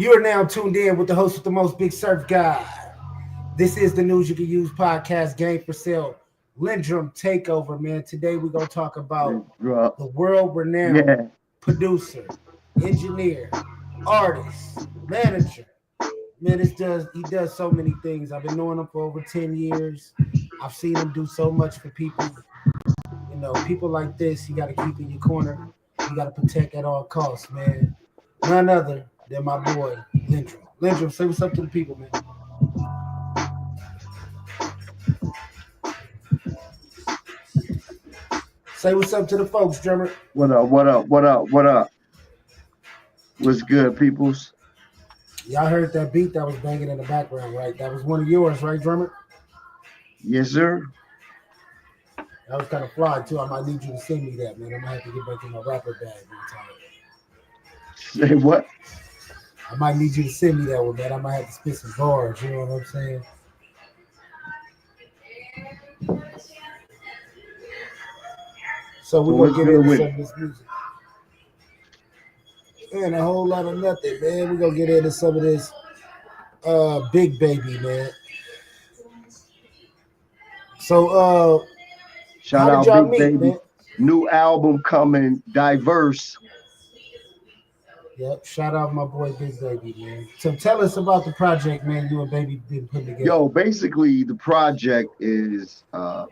You are now tuned in with the host with the most, Big Surf Guy. This is the News You Can Use podcast, Game for Sale, Lindrum Takeover, man. Today we're going to talk about Drop. the world-renowned Yeah. producer, engineer, artist, manager. Man, he does so many things. I've been knowing him for over 10 years. I've seen him do so much for people. You know, people like this, you got to keep in your corner. You got to protect at all costs, man. None other than my boy, Lindrum. Lindrum, say what's up to the people, man. Say what's up to the folks, drummer. What up? What up? What up? What up? What's good, peoples? Y'all heard that beat that was banging in the background, right? That was one of yours, right, drummer? Yes, sir. That was kind of fly, too. I might need you to send me that, man. I might have to get back in my rapper bag one time. Say what? I might need you to send me that one, man. I might have to spit some bars, you know what I'm saying? So So we're going what's to get good into with some it? of this music. Man, a whole lot of nothing, man. We're going to get into some of this Big Baby, man. So, Shout how did out y'all Big meet, Baby. man? New album coming, diverse. Yep, shout out my boy Big Baby, man. So tell us about the project, man, you and Baby been putting together. Yo, basically the project is an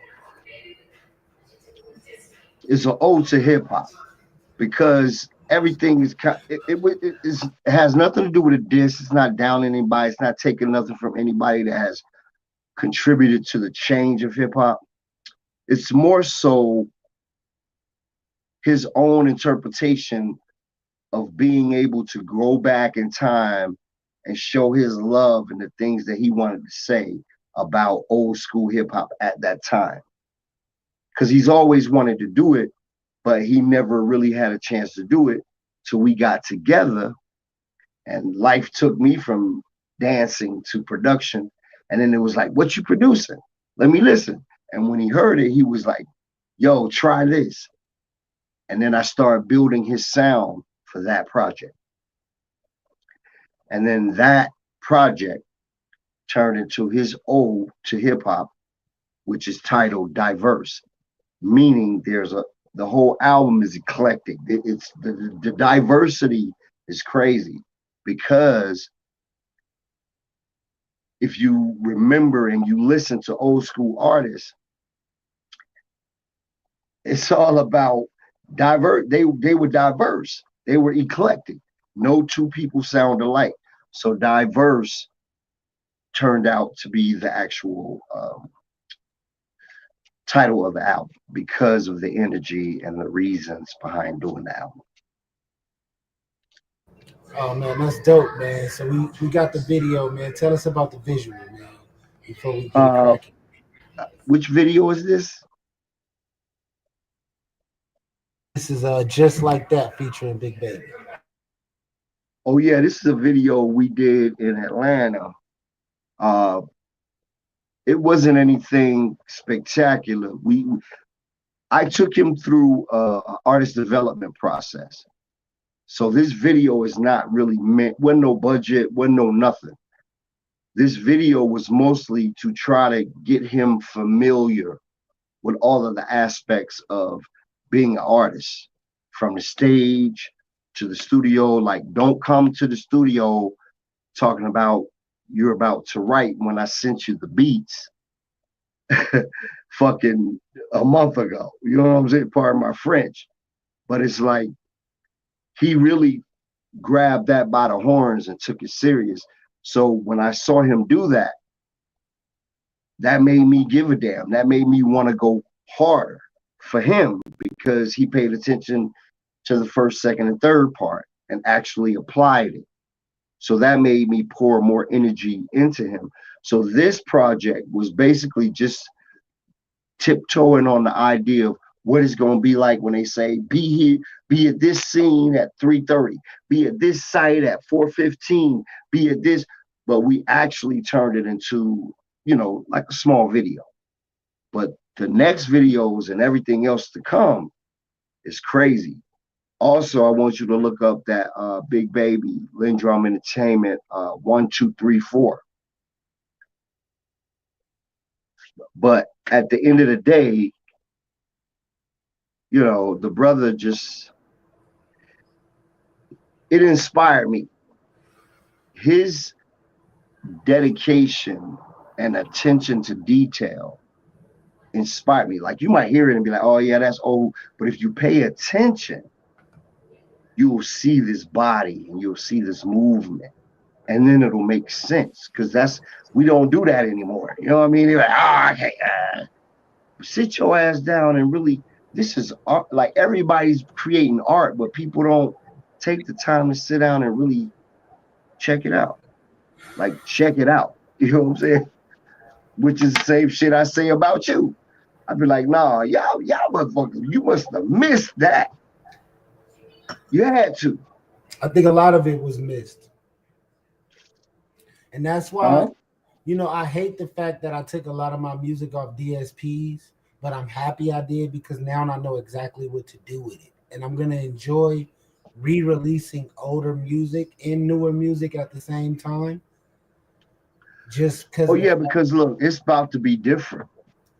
ode to hip hop because everything is it has nothing to do with a diss. It's not down anybody. It's not taking nothing from anybody that has contributed to the change of hip hop. It's more so his own interpretation of being able to go back in time and show his love and the things that he wanted to say about old school hip hop at that time. Because he's always wanted to do it, but he never really had a chance to do it till we got together. And life took me from dancing to production. And then it was like, what you producing? Let me listen. And when he heard it, he was like, yo, try this. And then I started building his sound for that project. And then that project turned into his ode to hip hop, which is titled Diverse, meaning the whole album is eclectic. It's the diversity is crazy because if you remember and you listen to old school artists, it's all about diverse. They were diverse. They were eclectic. No two people sound alike. So diverse turned out to be the actual title of the album because of the energy and the reasons behind doing the album. Oh man, that's dope, man. So we got the video, man. Tell us about the visual, man, before we get it Uh, cracking. which video is this? This is Just Like That featuring Big Baby. Oh yeah, this is a video we did in Atlanta. Uh, it wasn't anything spectacular. I took him through a artist development process. So this video is not really meant. Wasn't no budget. Wasn't no nothing. This video was mostly to try to get him familiar with all of the aspects of being an artist, from the stage to the studio. Like, don't come to the studio talking about you're about to write when I sent you the beats fucking a month ago. You know what I'm saying? Pardon my French. But it's like he really grabbed that by the horns and took it serious. So when I saw him do that, that made me give a damn. That made me want to go harder for him because he paid attention to the first, second, and third part and actually applied it. So that made me pour more energy into him. So this project was basically just tiptoeing on the idea of what it's going to be like when they say be here, be at this scene at 3:30, be at this site at 4:15, be at this. But we actually turned it into, like a small video. But the next videos and everything else to come is crazy. Also, I want you to look up that Big Baby Lindrum Entertainment 1234. But at the end of the day, you know, the brother just, it inspired me. His dedication and attention to detail inspired me. Like, you might hear it and be like, oh yeah, that's old. But if you pay attention, you will see this body and you'll see this movement. And then it'll make sense. Because we don't do that anymore. You know what I mean? They're like, oh, okay. Sit your ass down and really, this is art. Like, everybody's creating art, but people don't take the time to sit down and really check it out. Like, check it out. You know what I'm saying? Which is the same shit I say about you. I'd be like, nah, y'all motherfuckers, you must have missed that. You had to. I think a lot of it was missed. And that's why, you know, I hate the fact that I took a lot of my music off DSPs, but I'm happy I did because now I know exactly what to do with it. And I'm going to enjoy re-releasing older music and newer music at the same time. Just because. Oh, yeah, because look, it's about to be different.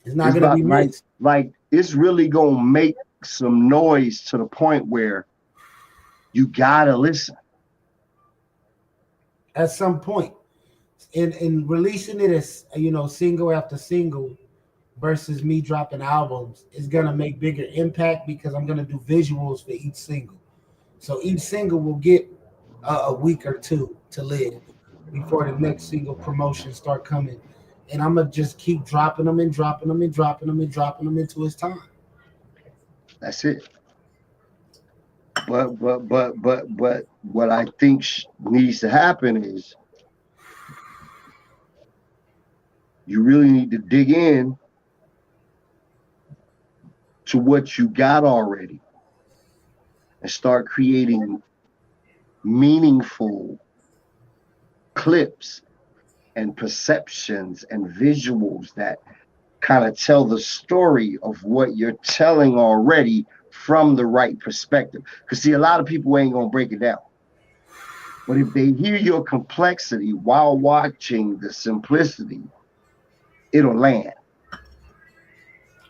It's not going to be mixed. Like, it's really going to make some noise to the point where you got to listen. At some point. In releasing it as, you know, single after single versus me dropping albums is going to make bigger impact because I'm going to do visuals for each single. So each single will get a week or two to live before the next single promotions start coming. And I'm going to just keep dropping them and dropping them and dropping them and dropping them until it's time. That's it. But what I think needs to happen is you really need to dig in to what you got already and start creating meaningful clips and perceptions and visuals that kind of tell the story of what you're telling already from the right perspective. Because see, a lot of people ain't gonna break it down. But if they hear your complexity while watching the simplicity, it'll land.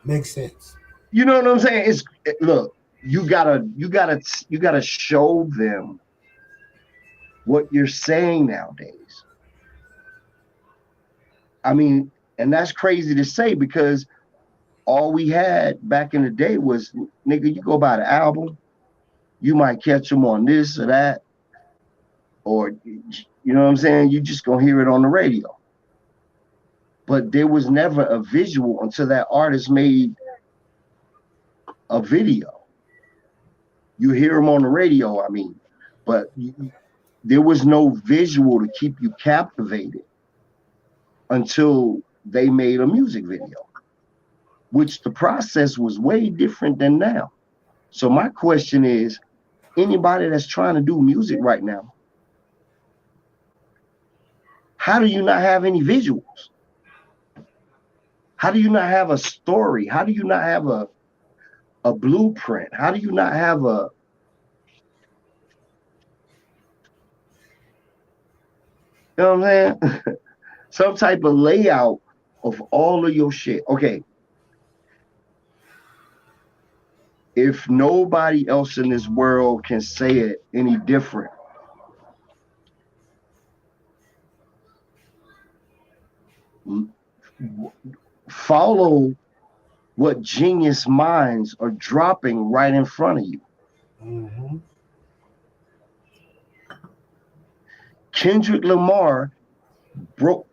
Makes sense. You know what I'm saying? Look, you gotta show them what you're saying nowadays. I mean, and that's crazy to say because all we had back in the day was, nigga, you go buy the album, you might catch them on this or that, or, you know what I'm saying? You just gonna hear it on the radio. But there was never a visual until that artist made a video. You hear them on the radio, I mean, but there was no visual to keep you captivated until they made a music video, which the process was way different than now. So my question is, anybody that's trying to do music right now, how do you not have any visuals? How do you not have a story? How do you not have a blueprint? How do you not have you know what I'm saying? Some type of layout of all of your shit. Okay. If nobody else in this world can say it any different, follow what genius minds are dropping right in front of you. Mm-hmm. Kendrick Lamar broke.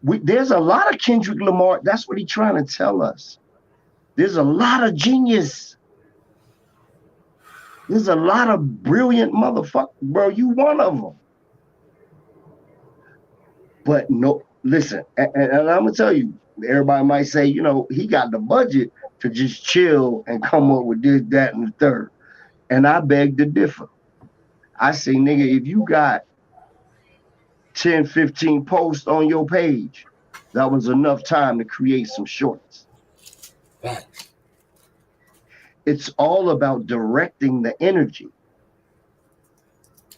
There's a lot of Kendrick Lamar. That's what he's trying to tell us. There's a lot of genius. There's a lot of brilliant motherfuckers, bro. You one of them. But no, listen, and I'm gonna tell you, everybody might say, you know, he got the budget to just chill and come up with this, that, and the third. And I beg to differ. I say, nigga, if you got 10, 15 posts on your page, that was enough time to create some shorts. Facts. it's all about directing the energy.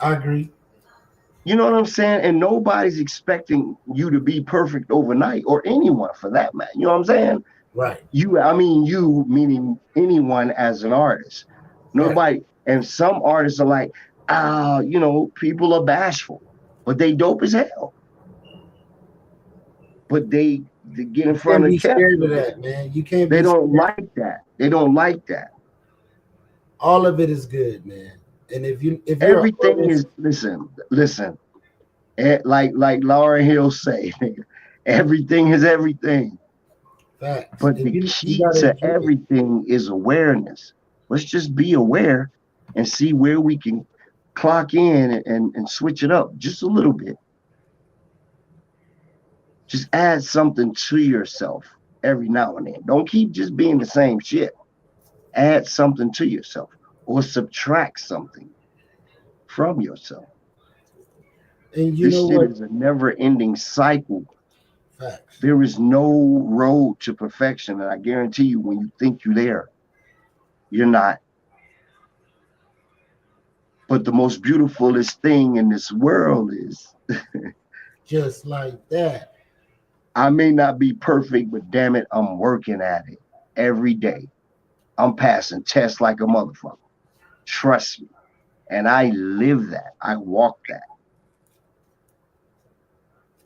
I agree. You know what I'm saying? And nobody's expecting you to be perfect overnight, or anyone for that matter. You know what I'm saying? Right. You meaning anyone as an artist. Nobody, and some artists are like, people are bashful, but they dope as hell. But they get in front of the camera. Scared of that, man. You can't. They don't like that. They don't like that. All of it is good, man. And if everything is listen, like Lauryn Hill say, everything is everything. Facts. But the key to everything is awareness. Let's just be aware and see where we can clock in and switch it up just a little bit. Just add something to yourself every now and then. Don't keep just being the same shit. Add something to yourself or subtract something from yourself. And this shit is a never-ending cycle. Facts. There is no road to perfection, and I guarantee you, when you think you're there, you're not. But the most beautifulest thing in this world is just like that. I may not be perfect, but damn it, I'm working at it every day. I'm passing tests like a motherfucker. Trust me. And I live that. I walk that.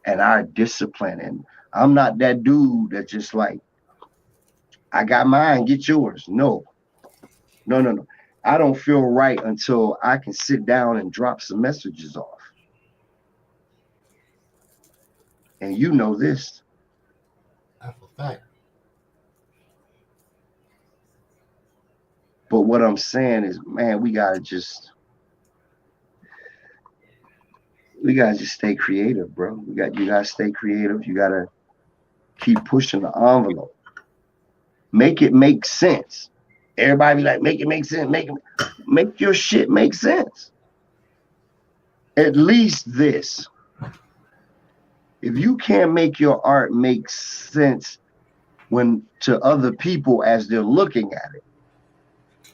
And our discipline. And I'm not that dude that just like, I got mine, get yours. No. I don't feel right until I can sit down and drop some messages off. And you know this. That's a fact. But what I'm saying is, man, we gotta just stay creative, bro. You gotta stay creative. You gotta keep pushing the envelope. Make it make sense. Everybody be like, make it make sense. Make your shit make sense. At least this. If you can't make your art make sense to other people as they're looking at it,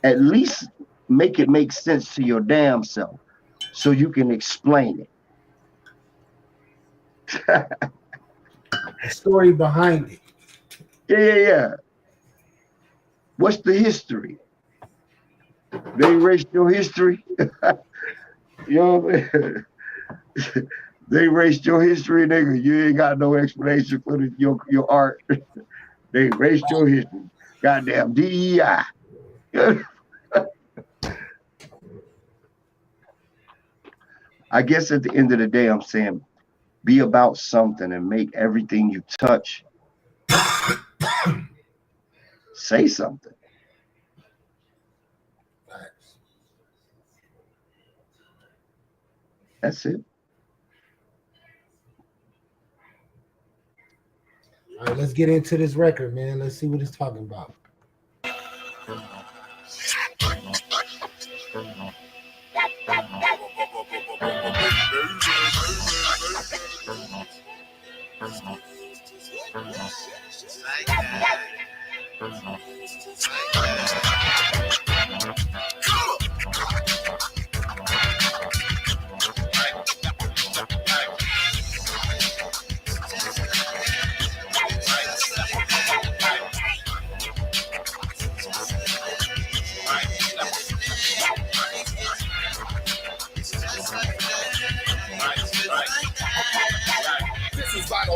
at least make it make sense to your damn self so you can explain it. The story behind it. Yeah. What's the history? They erased your history. You know what I mean? They erased your history, nigga. You ain't got no explanation for your art. They erased your history. Goddamn DEI. I guess at the end of the day, I'm saying be about something and make everything you touch say something. That's it. All right, let's get into this record, man. Let's see what it's talking about.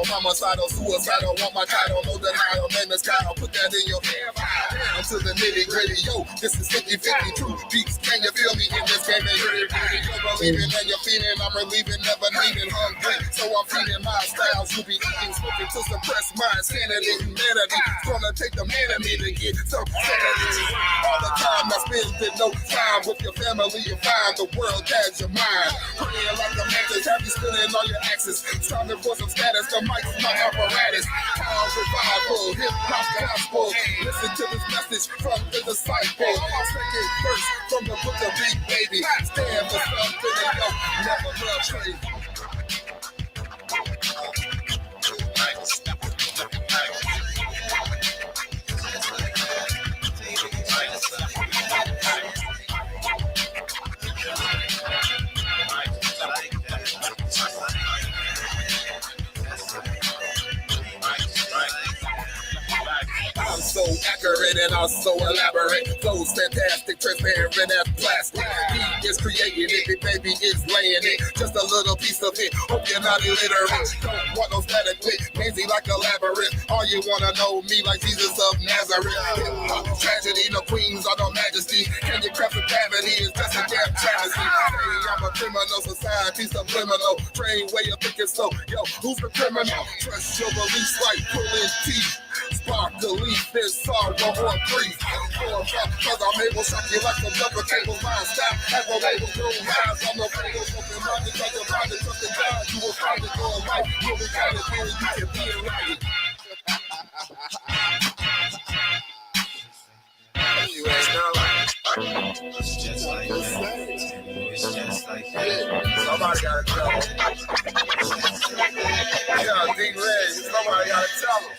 Homicidal, suicidal, want my title, no denial, name is Kyle, put that in your hand. Down to the nitty gritty, yo, this is 50-50, true beats, can you feel me in this game? You're believing and you're feeling, I'm relieving, never needing hungry, so I'm feeding my styles, you be eating, smoking to suppress my insanity, humanity, it's gonna take the man in me to get some sanity. All the time I spend with no time with your family, you find the world as your mind, praying like a mantis, have you spinning all your axes, striving for some status, the mic's my apparatus, power revival, hip-hop gospel, listen to this message from the disciple, second verse from the book of Big Baby, stand for something and yo, never love trade. accurate and also elaborate. Flows fantastic, transparent as plastic. He is creating it, the baby is laying it. Just a little piece of it. Hope you're not illiterate. Don't want no static click, crazy like a labyrinth. All you wanna know me like Jesus of Nazareth. Tragedy, no queens or no majesty. Can you craft the gravity? It's just a damn travesty. Hey, I'm a criminal society, subliminal. Train way of thinking so. Yo, who's the criminal? Trust your beliefs like pulling teeth. Spark the leaf, there's sorrow or grief. Cause I'm able to shock you like some double cable line. Stop, have a label, no lines. I'm no cable, open minded, like a minded, trust in God. You will find it going right. You'll be kind of feeling you can be it right. You ain't know. It's just like that. It's just like that. Somebody gotta tell him. Yeah, D Red, somebody gotta tell him.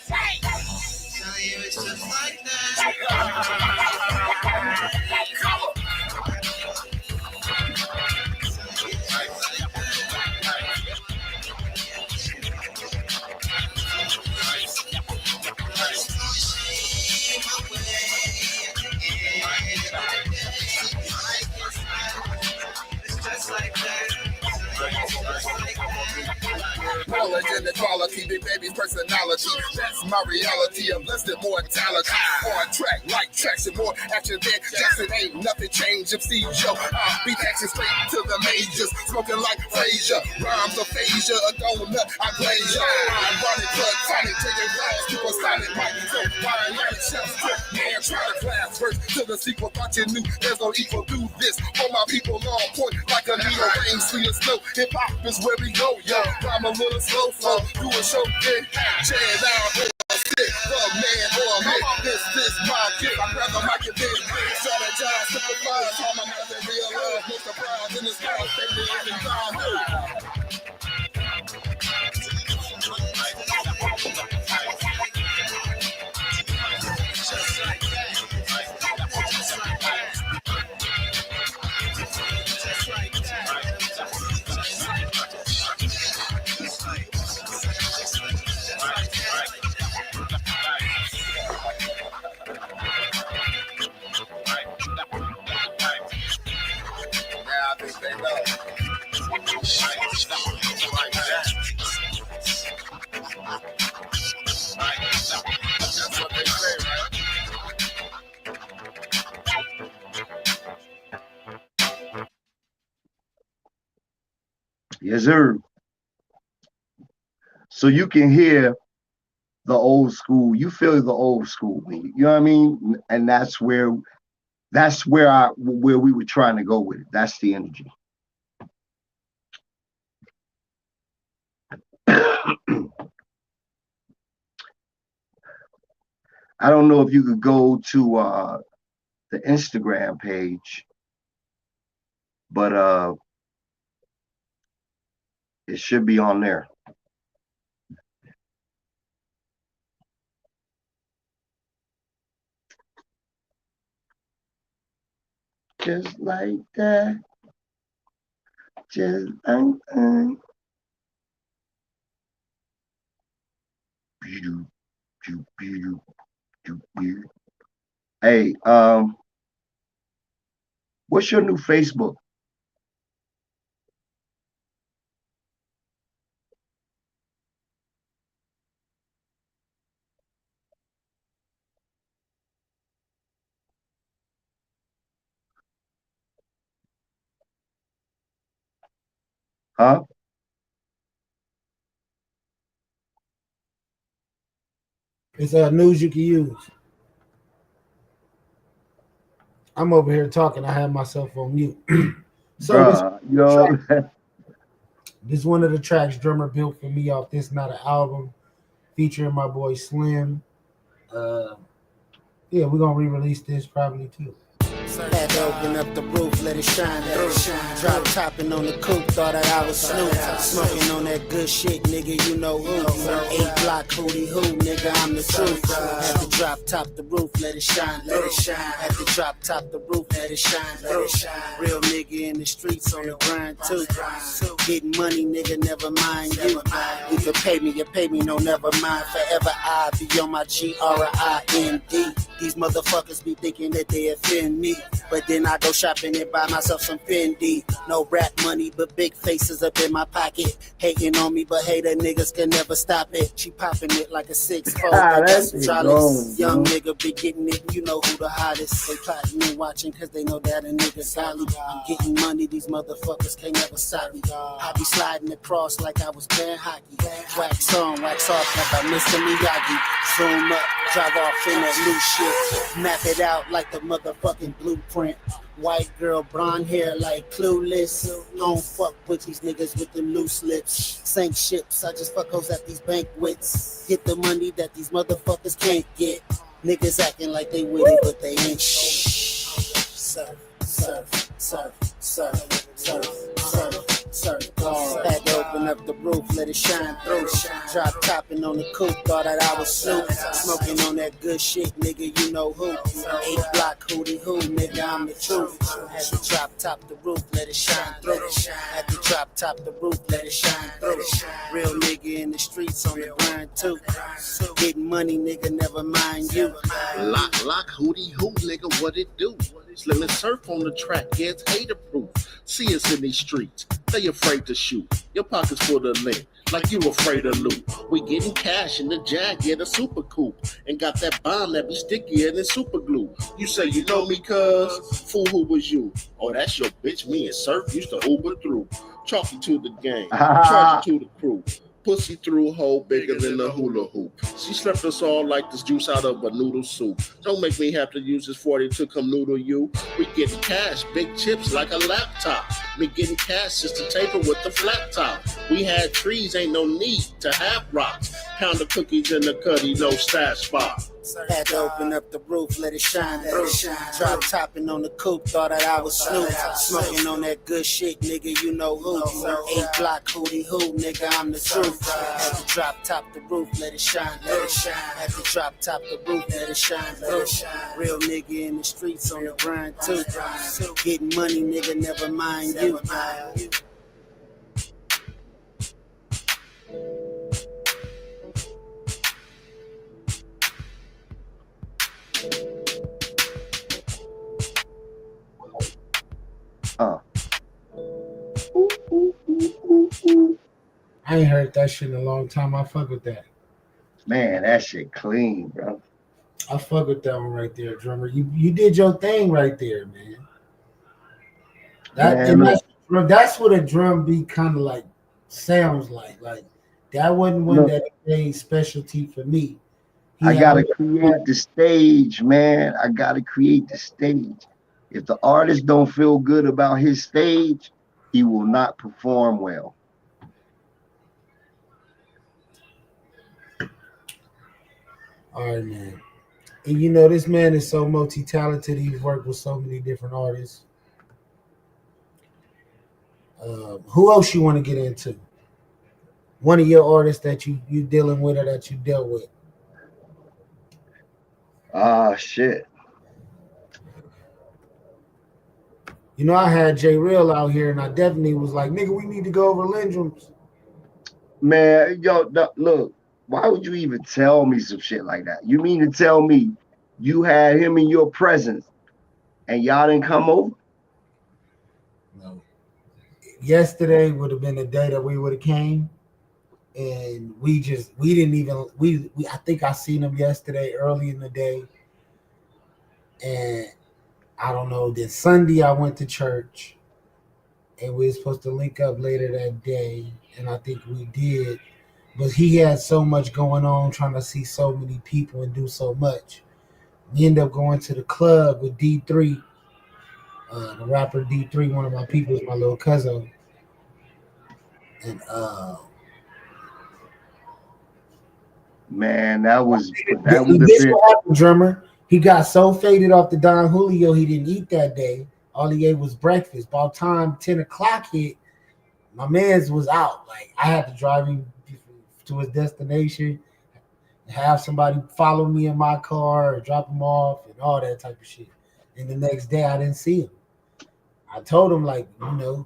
Tell you it's just like that. Come on. Knowledge and equality, big baby's personality. That's my reality of less than mortality. On track, like traction, more action than Jackson. Ain't nothing changed. MC Joe, beat action straight to the majors. Smoking like Frazier, rhymes of Phasia, a donut, I glaze. I'm running blood, tonic, taking glass, supersonic, mic, so fine, like chef's trip. Man, try to class first to the sequel. Thought you knew there's no equal to this. For my people on point, like a needle rain, sweet and slow. Hip hop is where we go, yo. I'm a little slow flow, do a show, get jam down, stick, man, or man. This my gift. I grab the mic and then strategize, simplify, harmonize and real love. No surprise in the sky, take me in time. Yes, sir. So you can hear the old school. You feel the old school, you know what I mean? And that's where we were trying to go with it. That's the energy. I don't know if you could go to the Instagram page, but it should be on there. Just like that. Just like that. Hey, what's your new Facebook? Huh? It's news you can use. I'm over here talking. I have myself on mute. So this is one of the tracks Drummer built for me off This Not an Album, featuring my boy Slim. Yeah, we're gonna re-release this probably too. Had to open up the roof, let it shine through. Drop topping on the coupe, thought that I was Snoop. Smoking on that good shit, nigga, you know who. 8 block hootie hoo, nigga, I'm the truth. Had to drop top the roof, let it shine through. Had to drop top the roof, let it shine through. Real nigga in the streets on the grind too. Getting money, nigga, never mind you. You can pay me, no, never mind. Forever I be on my G-R-I-N-D. These motherfuckers be thinking that they offend me, but then I go shopping and buy myself some Fendi. No rap money, but big faces up in my pocket. Hating on me, but hater niggas can never stop it. She popping it like a 6-4. That's Young nigga be getting it, you know who the hottest. They plotting and watching cause they know that a nigga solid. I'm getting money, these motherfuckers can't never stop me. I be sliding across like I was playing hockey. Wax on, wax off like I'm Mr. Miyagi. Zoom up, drive off in that new shit. Map it out like the motherfucking blueprint. White girl, blonde hair like Clueless. Don't fuck with these niggas with them loose lips. Sink ships, I just fuck hoes at these banquets. Get the money that these motherfuckers can't get. Niggas acting like they witty, but they ain't shit. Surf, surf, surf, surf, surf, surf. Had to open up the roof, let it shine through. Drop topping on the coupe, thought that I was Snoop. Smoking on that good shit, nigga, you know who. 8 block hootie hoo, nigga, I'm the truth. Had to drop top the roof, let it shine through. Had to drop top the roof, let it shine through. Real nigga in the streets on the grind too. Getting money, nigga, never mind you. Lock, hootie hoo, nigga, what it do? Slim and surf on the track, yeah, it's hater proof. See us in these streets, they afraid to shoot. Your pockets full of lint, like you afraid of loot. We getting cash in the Jag, get a super coupe. And got that bond that be stickier than super glue. You say you know me, cuz? Fool, who was you? Oh, that's your bitch, me and Surf used to Uber through. Chalky to the game, charge to the crew. Pussy through hole bigger than a hula hoop. She slept us all like this juice out of a noodle soup. Don't make me have to use this 40 to come noodle you. We getting cash, big chips like a laptop. Me getting cash just to taper with the flat top. We had trees, ain't no need to have rocks. Pound of cookies in the cutty, no stash spot. Had to open up the roof, let it shine through. Drop topping on the coupe, thought that I was Snoop. Smoking on that good shit, nigga, you know who. 8 block hootie hoo, nigga, I'm the truth. Had to drop top the roof, let it shine through. Had to drop top the roof, let it shine through. Real nigga in the streets on the grind too. Getting money, nigga, never mind you. I ain't heard that shit in a long time. I fuck with that. Man, that shit clean, bro. I fuck with that one right there, drummer. You did your thing right there, man. That's what a drum beat kind of like sounds like. Like that wasn't one that made specialty for me. I gotta create the stage, man. I gotta create the stage. If the artist don't feel good about his stage, he will not perform well. All right, man. And you know, this man is so multi-talented. He's worked with so many different artists. Who else you want to get into? One of your artists that you dealing with or that you dealt with? Shit. You know, I had J Real out here, and I definitely was like, nigga, we need to go over Lindrum's. Man, yo, look, why would you even tell me some shit like that? You mean to tell me you had him in your presence and y'all didn't come over? No. Yesterday would have been the day that we would have came, and we didn't even I think I seen him yesterday early in the day, and I don't know. Then Sunday I went to church, and we were supposed to link up later that day, and I think we did. But he had so much going on, trying to see so many people and do so much. We ended up going to the club with D3, the rapper D3. One of my people is my little cousin, and man, that was this what happened, drummer. He got so faded off the Don Julio, he didn't eat that day. All he ate was breakfast. By the time 10 o'clock hit, my man's was out. Like, I had to drive him to his destination, have somebody follow me in my car or drop him off and all that type of shit. And the next day, I didn't see him. I told him, like,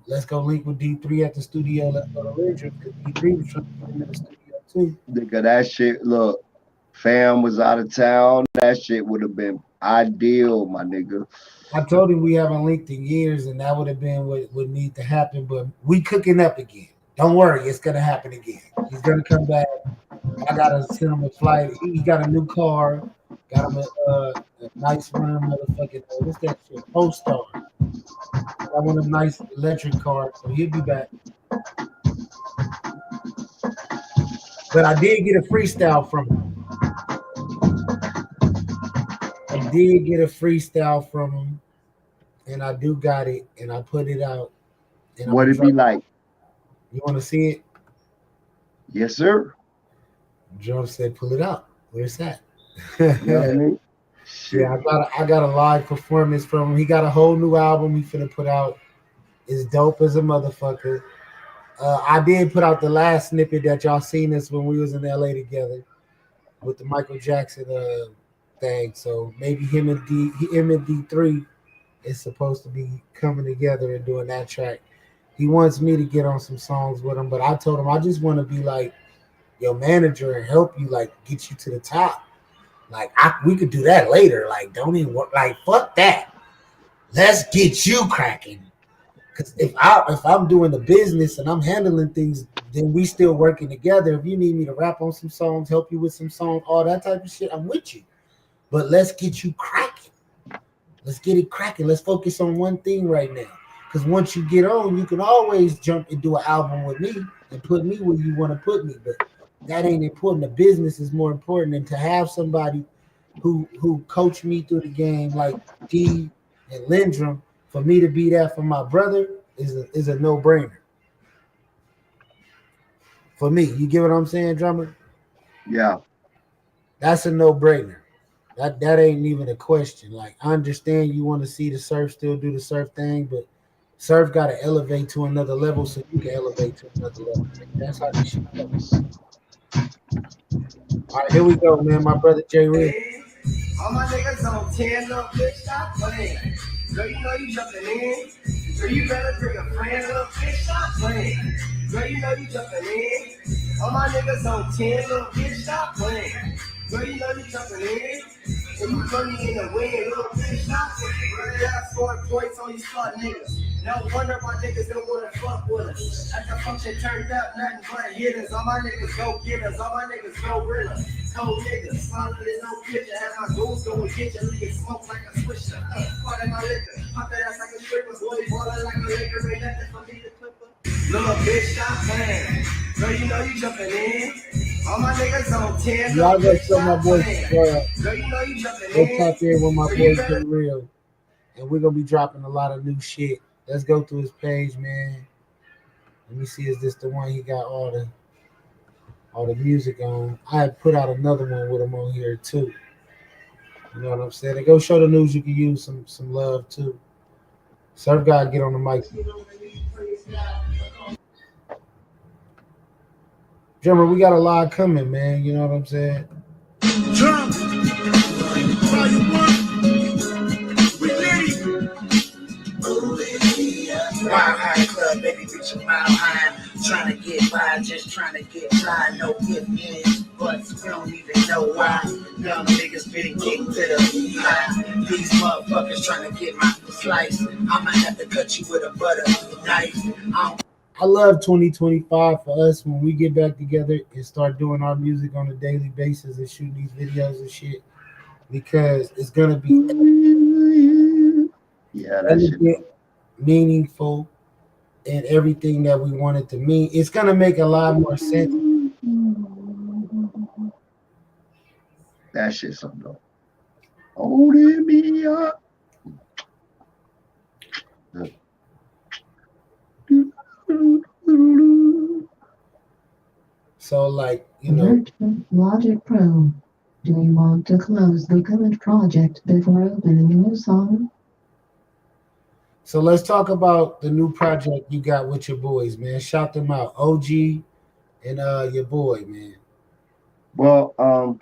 let's go link with D3 at the studio. Let's go to Lindrum because D3 was trying to get him in the studio too. Nigga, that shit, look, fam was out of town. That shit would have been ideal, my nigga. I told him we haven't linked in years, and that would have been what would need to happen. But we cooking up again. Don't worry, it's gonna happen again. He's gonna come back. I gotta send him a flight. He got a new car. Got him a nice running motherfucking. What's that shit? Polestar. Got one of them nice electric cars, so he'll be back. But I did get a freestyle from him. I did get a freestyle from him, and I do got it, and I put it out. What it be like? You want to see it? Yes, sir. Joe said, "Pull it out. Where's that?" You know what I mean? Shit. Yeah, I got a live performance from him. He got a whole new album he finna put out. It's dope as a motherfucker. I did put out the last snippet that y'all seen us when we was in LA together with the Michael Jackson thing. So maybe him and D3 is supposed to be coming together and doing that track. He wants me to get on some songs with him, but I told him I just want to be like your manager and help you, like get you to the top. Like we could do that later. Like don't even work. Like fuck that. Let's get you cracking. Because if I'm doing the business and I'm handling things, then we still working together. If you need me to rap on some songs, help you with some songs, all that type of shit, I'm with you. But let's get you cracking. Let's get it cracking. Let's focus on one thing right now. Because once you get on, you can always jump and do an album with me and put me where you want to put me. But that ain't important. The business is more important. And to have somebody who coached me through the game like D and Lindrum, for me to be that for my brother is a no-brainer. For me, you get what I'm saying, drummer? Yeah. That's a no-brainer. That ain't even a question. Like, I understand you want to see the Surf still do the Surf thing, but Surf got to elevate to another level so you can elevate to another level. That's how this shit goes. All right, here we go, man. My brother Jay Reed. All my niggas on 10, little bitch, stop playing. Girl, you know you jumping in. Girl, you better bring a friend, little bitch, stop playing. Girl, you know you jumping in. All my niggas on 10, little bitch, stop playing. Girl, you know you jumping in. And you put me in the wind, little bitch, stop playing. Girl, I scored points on these fuck niggas. No wonder my niggas don't wanna fuck with us. At the function turned up, nothing but hitters. All my niggas go getters, all my niggas go realers. Cold niggas, smaller than no picture. Have my goons going get you, leave smoke like a swisher. Part of my liquor, pop that ass like a stripper. Boy, ballin' like a liquor, ain't nothing for me to clip her. Little bitch, stop playing. Girl, you know you jumping in. All my niggas on 10. Y'all go show my boy. Girl, you know you jumping Go in. tap in with my boy Jay Real, and we're gonna be dropping a lot of new shit. Let's go through his page, man. Let me see, is this the one he got all the music on? I had put out another one with him on here too. You know what I'm saying? And go show the news you can use some love too. Surf God, get on the mic. Drummer, we got a lot coming, man. You know what I'm saying? Drum. Volume 1. We ready. Wild High Club, baby, reach a mile high. Trying to get by, just trying to get by. No ifs, buts, we don't even know why. Young niggas been kicked to the high. These motherfuckers trying to get my slice. I'ma have to cut you with a butter knife. I love 2025 for us when we get back together and start doing our music on a daily basis and shooting these videos and shit, because it's gonna be elegant, meaningful, and everything that we want it to mean. It's gonna make a lot more sense. That shit's something though. Holding me up. So, like, you know, Logic Pro. Do you want to close the current project before opening a new song? So let's talk about the new project you got with your boys, man. Shout them out, OG and your boy, man. Well, I'm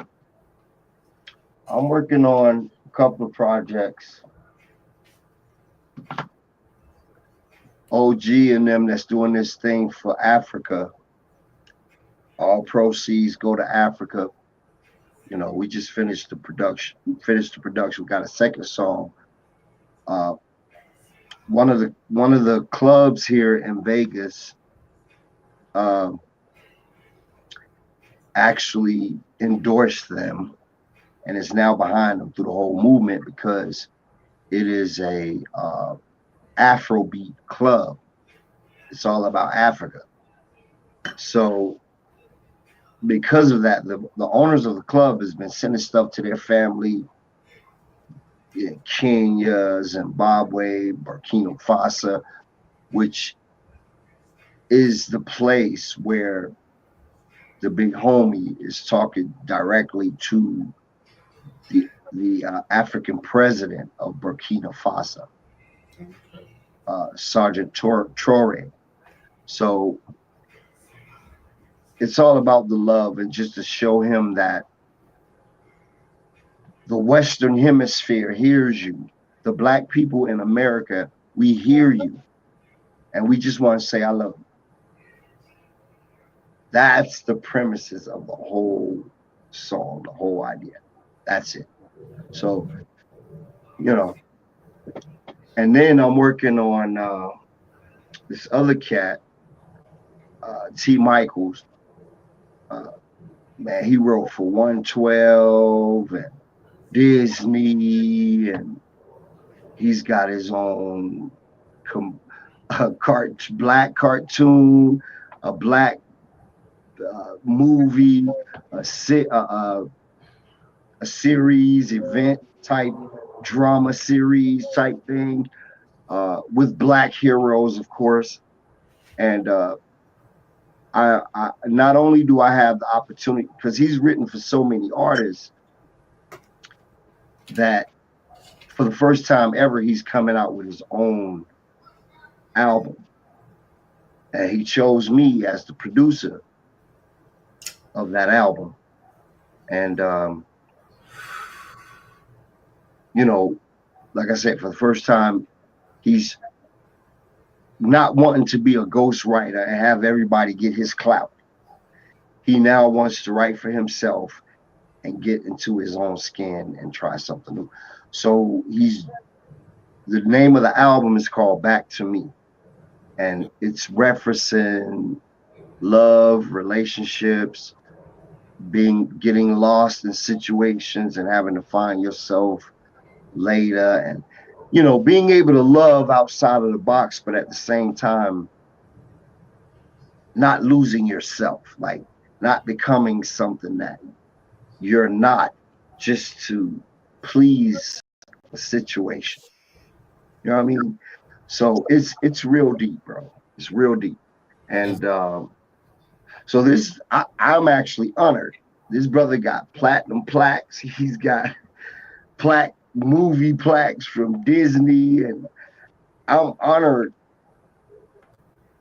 working on a couple of projects. OG and them that's doing this thing for Africa. All proceeds go to Africa. You know, we just finished the production. We got a second song. One of the clubs here in Vegas actually endorsed them and is now behind them through the whole movement because it is a Afrobeat club. It's all about Africa. So because of that, the owners of the club has been sending stuff to their family in Kenya, Zimbabwe, Burkina Faso, which is the place where the big homie is talking directly to the African president of Burkina Faso, Sergeant Traore. So it's all about the love and just to show him that the Western Hemisphere hears you. The Black people in America, we hear you. And we just want to say, I love you. That's the premises of the whole song, the whole idea. That's it. So, you know, and then I'm working on this other cat, T. Michaels. Man, he wrote for 112 and Disney, and he's got his own black cartoon, a black movie, a series, event type, drama series type thing, with black heroes, of course. And I not only do I have the opportunity, because he's written for so many artists, that for the first time ever, he's coming out with his own album. And he chose me as the producer of that album. And, you know, like I said, for the first time, he's not wanting to be a ghostwriter and have everybody get his clout. He now wants to write for himself and get into his own skin and try something new. So the name of the album is called Back to Me. And it's referencing love, relationships, getting lost in situations and having to find yourself later, and you know, being able to love outside of the box, but at the same time not losing yourself, like not becoming something that you're not just to please a situation. You know what I mean? So it's real deep, bro. It's real deep. And so this, I'm actually honored. This brother got platinum plaques. He's got movie plaques from Disney, and I'm honored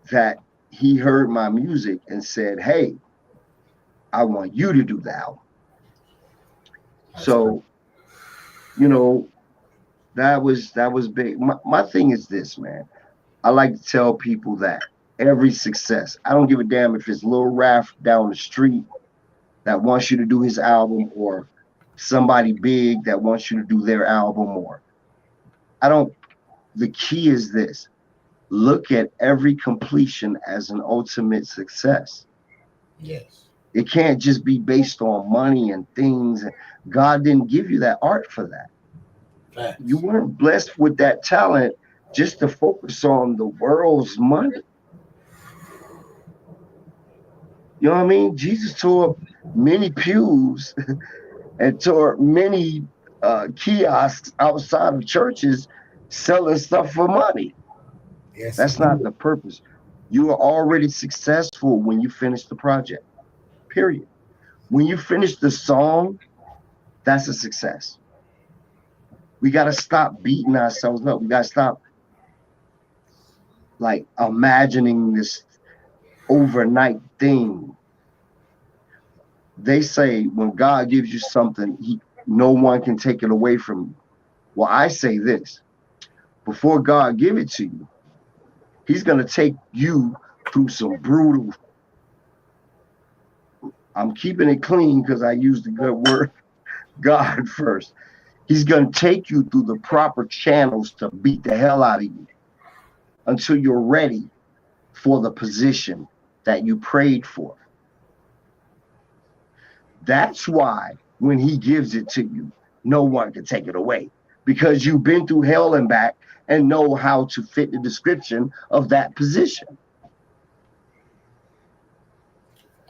that he heard my music and said, "Hey, I want you to do the album." So, you know, that was big. My thing is this, man. I like to tell people that every success, I don't give a damn if it's Lil Raf down the street that wants you to do his album, or somebody big that wants you to do their album, or the key is this: look at every completion as an ultimate success. Yes. It can't just be based on money and things. God didn't give you that art for that. Facts. You weren't blessed with that talent just to focus on the world's money. You know what I mean? Jesus tore up many pews and tore many kiosks outside of churches selling stuff for money. Yes. That's not the purpose. You are already successful when you finish the project, period. When you finish the song, That's a success. We got to stop beating ourselves up. We got to stop like imagining this overnight thing. They say when God gives you something, no one can take it away from you. Well, I say this, before God give it to you, he's going to take you through some brutal, I'm keeping it clean because I used the good word, God first. He's going to take you through the proper channels to beat the hell out of you until you're ready for the position that you prayed for. That's why when he gives it to you, no one can take it away, because you've been through hell and back and know how to fit the description of that position.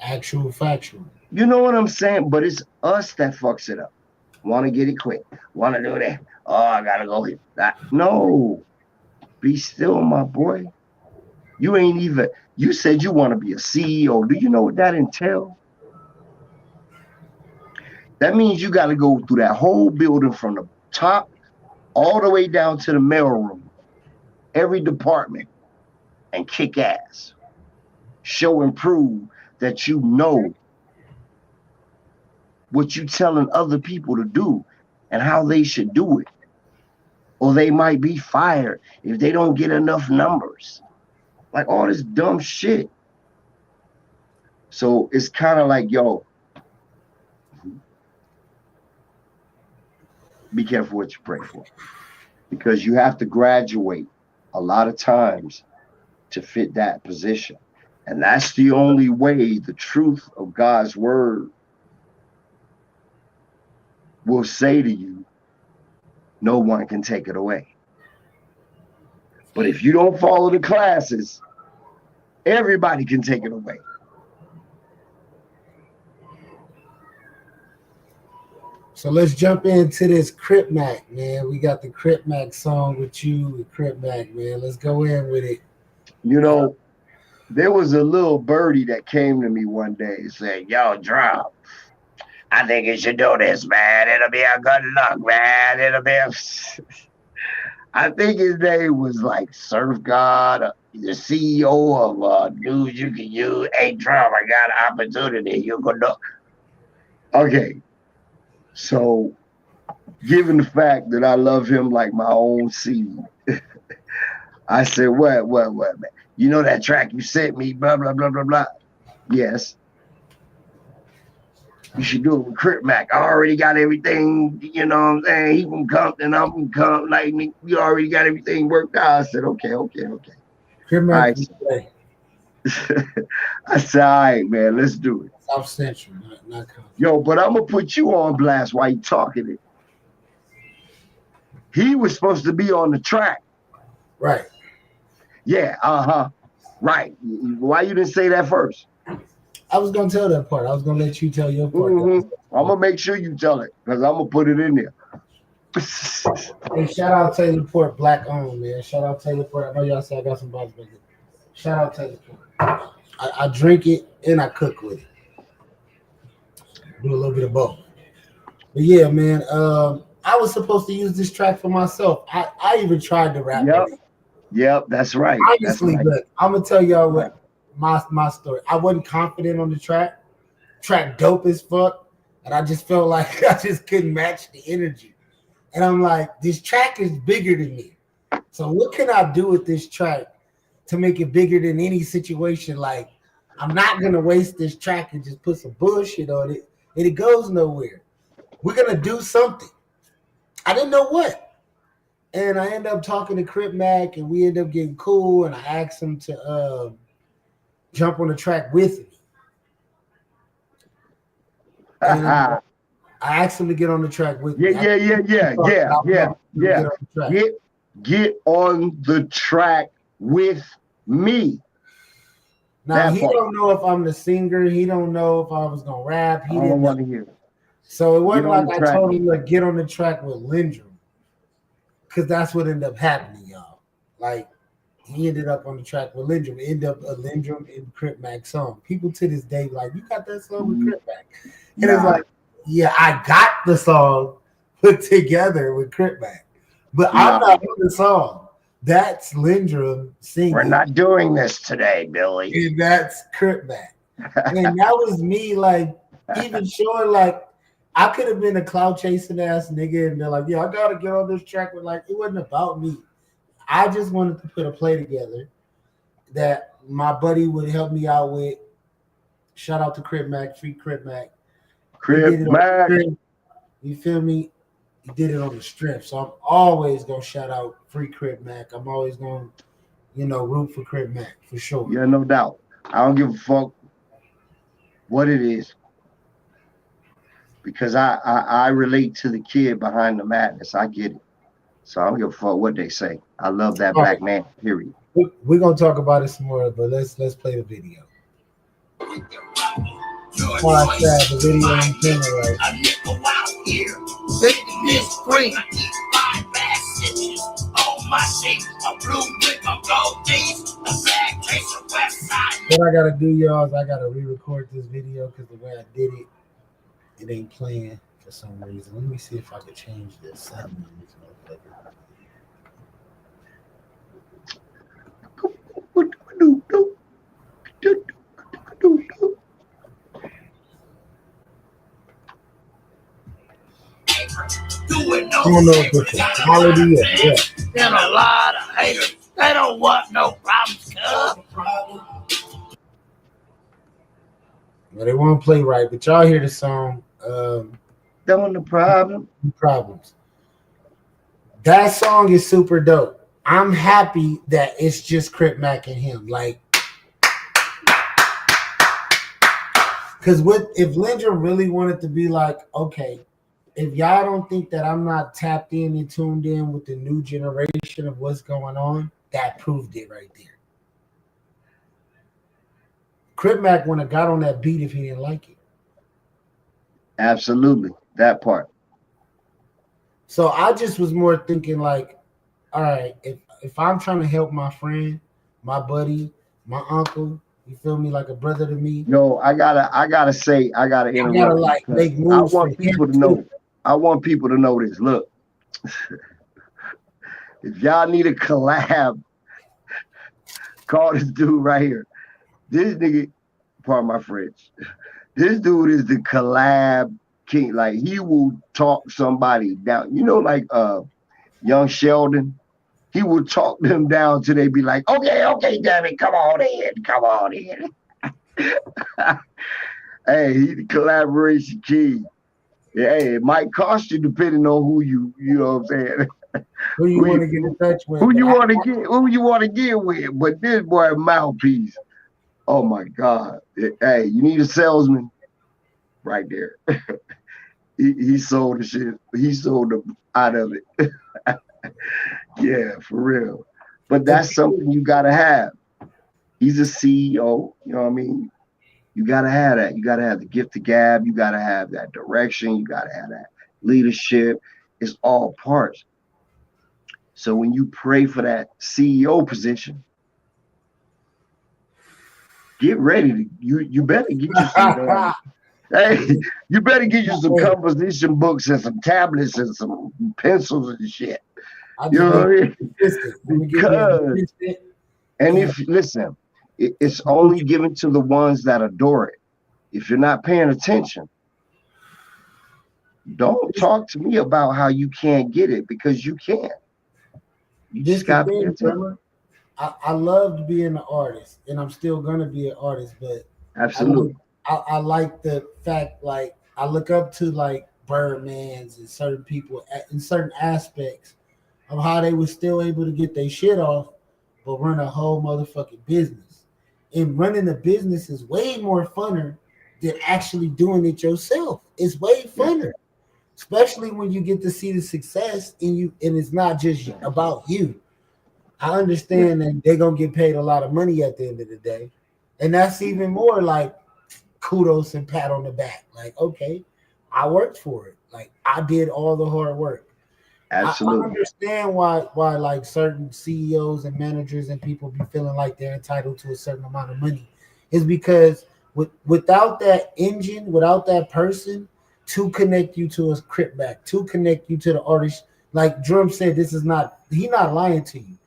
Actual factual. You know what I'm saying? But it's us that fucks it up. Want to get it quick. Want to do that. Oh, I got to go here. No. Be still, my boy. You ain't even, you said you want to be a CEO. Do you know what that entails? That means you got to go through that whole building from the top all the way down to the mailroom, every department, and kick ass. Show and prove that you know what you telling other people to do and how they should do it. Or they might be fired if they don't get enough numbers. Like all this dumb shit. So it's kind of like, yo, be careful what you pray for. Because you have to graduate a lot of times to fit that position. And that's the only way the truth of God's word will say to you, no one can take it away. But if you don't follow the classes, everybody can take it away. So let's jump into this Crip Mac, man. We got the Crip Mac song with you, Crip Mac, man. Let's go in with it. You know, there was a little birdie that came to me one day and said, yo, Drum, I think you should do this, man. It'll be a good luck, man. It'll be a... I think his name was like Surf God, the CEO of News You Can Use. Hey, Drum, I got an opportunity. You can do. Okay. So, given the fact that I love him like my own seed, I said, what, man? You know that track you sent me, blah, blah, blah, blah, blah. Yes. You should do it with Crip Mac. I already got everything, you know what I'm saying? He from Compton, I'm from Compton. Like, you already got everything worked out. I said, okay. Crip Mac, right. I said, all right, man, let's do it. South Central, not Compton. Yo, but I'm going to put you on blast while you talking it. He was supposed to be on the track. Right. Yeah, right. Why you didn't say that first? I was going to tell that part. I was going to let you tell your part. Mm-hmm. I'm going to make sure you tell it because I'm going to put it in there. Hey, shout out Taylor Port, black owned, man. Shout out Taylor Port. I know y'all say I got some bottles back there. Shout out Taylor Port. I drink it and I cook with it. Do a little bit of both. But yeah, man, I was supposed to use this track for myself. I even tried to rap it. Yep, that's right. Honestly, that's right. But I'm gonna tell y'all what my story. I wasn't confident on the track. Track dope as fuck, and I just felt like I just couldn't match the energy. And I'm like, this track is bigger than me. So what can I do with this track to make it bigger than any situation? Like, I'm not gonna waste this track and just put some bullshit on it, and it goes nowhere. We're gonna do something. I didn't know what. And I ended up talking to Crip Mac, and we ended up getting cool. And I asked him to jump on the track with me. And I asked him to get on the track with me. Yeah. Get on the track with me. Now he don't know if I'm the singer. He don't know if I was gonna rap. He didn't want to hear it. So it wasn't like I told him to get on the track with Lindrum, because that's what ended up happening, y'all. Like, he ended up on the track with Lindrum. It ended up a Lindrum and Crip Mac song. People to this day like, you got that song with Crip Mac? And it's like, Yeah, I got the song put together with Crip Mac, but I'm No. not on the song. That's Lindrum singing. We're not doing this today, Billy. And that's Crip Mac. And that was me, like, even showing, like, I could have been a cloud chasing ass nigga and they're like, yeah, I gotta get on this track. But like, it wasn't about me. I just wanted to put a play together that my buddy would help me out with. Shout out to Crip Mac, free Crip Mac. Crip Mac. You feel me? He did it on the strip. So I'm always gonna shout out free Crip Mac. I'm always gonna, root for Crip Mac for sure. Yeah, no doubt. I don't give a fuck what it is. Because I relate to the kid behind the madness. I get it. So I don't give a fuck what they say. I love that black man, period. We're gonna talk about it some more, but let's play the video. Before I grab the video in camera, right? A nickel out here, 50 is free. On my sheet, a blue with my gold jeans, a black case of West Side. What I gotta do, y'all, is I gotta re-record this video because the way I did it, it ain't playing for some reason. Let me see if I could change this sound. I don't know if it's a quality or what. Been a lot of haters. They don't want no problems, Well, they won't play right, but y'all hear the song. Don't the problem. Problems. That song is super dope. I'm happy that it's just Crip Mac and him. Like, because if Lindrum really wanted to be like, okay, if y'all don't think that I'm not tapped in and tuned in with the new generation of what's going on, that proved it right there. Crip Mac wouldn't have got on that beat if he didn't like it. Absolutely. That part. So I just was more thinking like, all right, if I'm trying to help my friend, my buddy, my uncle, you feel me, like a brother to me. Yo, I gotta interrupt. I gotta like make moves. I want people to know. I want people to know this. Look, if y'all need a collab, call this dude right here. This nigga, pardon my French. This dude is the collab king. Like, he will talk somebody down. You know, like Young Sheldon. He would talk them down till they be like, okay, damn it, come on in. Hey, he the collaboration king. Yeah, hey, it might cost you depending on who you know what I'm saying. Who you want to get in touch with? Who you want to get with? But this boy a mouthpiece. Oh my God. Hey, you need a salesman right there. he sold the shit. He sold them out of it. Yeah, for real. But that's something you gotta have. He's a CEO, you know what I mean? You gotta have that. You gotta have the gift of gab. You gotta have that direction. You gotta have that leadership. It's all parts. So when you pray for that CEO position, get ready to you better get you some hey, you better get you some composition books and some tablets and some pencils and shit. You know what I mean? Because and if listen, it's only given to the ones that adore it. If you're not paying attention, don't talk to me about how you can't get it, because you can't. You just got to pay attention. I loved being an artist, and I'm still gonna be an artist, but absolutely, I like the fact, like, I look up to like Birdmans and certain people in certain aspects of how they were still able to get their shit off, but run a whole motherfucking business. And running a business is way more funner than actually doing it yourself. It's way funner, especially when you get to see the success and it's not just about you. I understand that they're gonna get paid a lot of money at the end of the day, and that's even more like kudos and pat on the back. Like, okay, I worked for it. Like, I did all the hard work. Absolutely. I understand why like certain CEOs and managers and people be feeling like they're entitled to a certain amount of money. Is because without that engine, without that person, to connect you to a Crip back, to connect you to the artist. Like Drum said, he's not lying to you.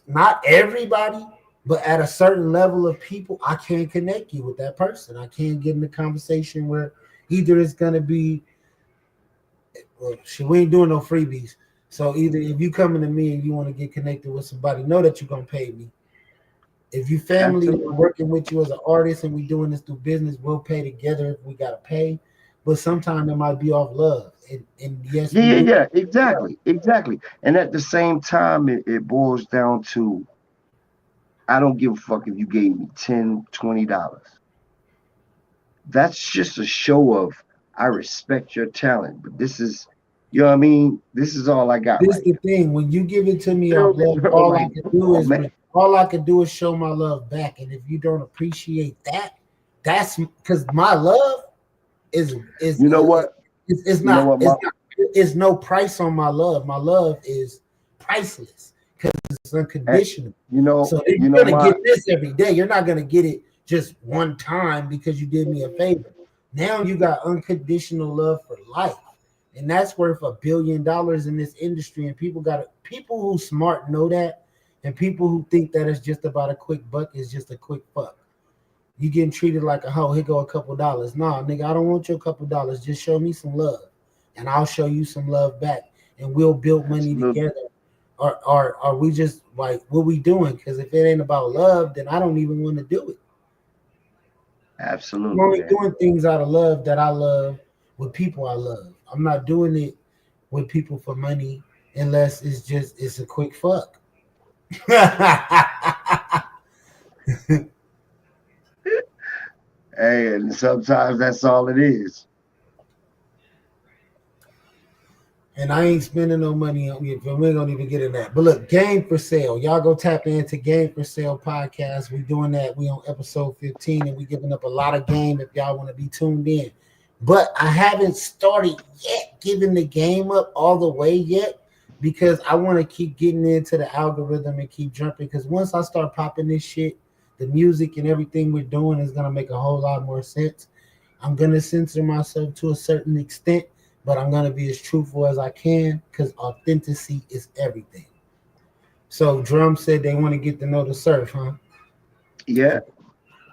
Not everybody, but at a certain level of people, I can't connect you with that person. I can't get in the conversation where either it's gonna be, well, we ain't doing no freebies. So either if you coming to me and you want to get connected with somebody, know that you're gonna pay me. If you family are working with you as an artist and we doing this through business, we'll pay together if we gotta pay. But sometimes it might be off love. And yes, yeah, exactly. And at the same time, it boils down to, I don't give a fuck if you gave me $10, $20. That's just a show of, I respect your talent, but this is, you know what I mean? This is all I got. This is the thing. When you give it to me, all I can do is show my love back. And if you don't appreciate that, that's because my love is you know what? It's no price on my love. My love is priceless because it's unconditional. So you're gonna get this every day. You're not gonna get it just one time because you did me a favor. Now you got unconditional love for life, and that's worth $1 billion in this industry. And people who smart know that, and people who think that it's just about a quick buck is just a quick fuck. You getting treated like a hoe. Here go a couple dollars. Nah, nigga, I don't want your couple dollars. Just show me some love, and I'll show you some love back, and we'll build money together. Or are we just like, what we doing? Because if it ain't about love, then I don't even want to do it. Absolutely. I'm only doing things out of love that I love with people I love. I'm not doing it with people for money unless it's a quick fuck. Hey, and sometimes that's all it is. And I ain't spending no money on it. We don't even get in that. But look, Game for Sale. Y'all go tap into Game for Sale podcast. We doing that. We on episode 15, and we giving up a lot of game if y'all want to be tuned in. But I haven't started yet giving the game up all the way yet because I want to keep getting into the algorithm and keep jumping. Because once I start popping this shit, the music and everything we're doing is going to make a whole lot more sense. I'm going to censor myself to a certain extent, but I'm going to be as truthful as I can because authenticity is everything. So Drum said they want to get to know the surf, huh? Yeah.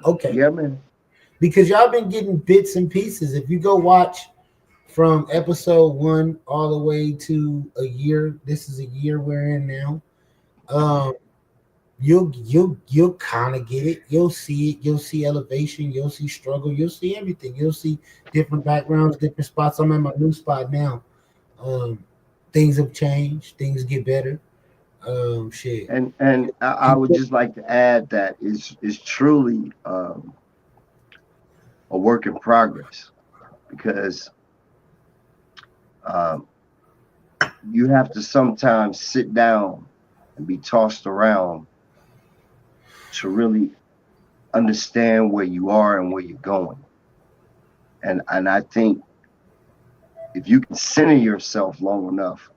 Okay. Yeah, man. Because y'all been getting bits and pieces. If you go watch from episode 1 all the way to a year, this is a year we're in now. You'll kind of get it. You'll see it. You'll see elevation. You'll see struggle. You'll see everything. You'll see different backgrounds, different spots. I'm at my new spot now. Things have changed. Things get better. Shit. And I would just like to add that it's truly a work in progress because you have to sometimes sit down and be tossed around to really understand where you are and where you're going. And I think if you can center yourself long enough,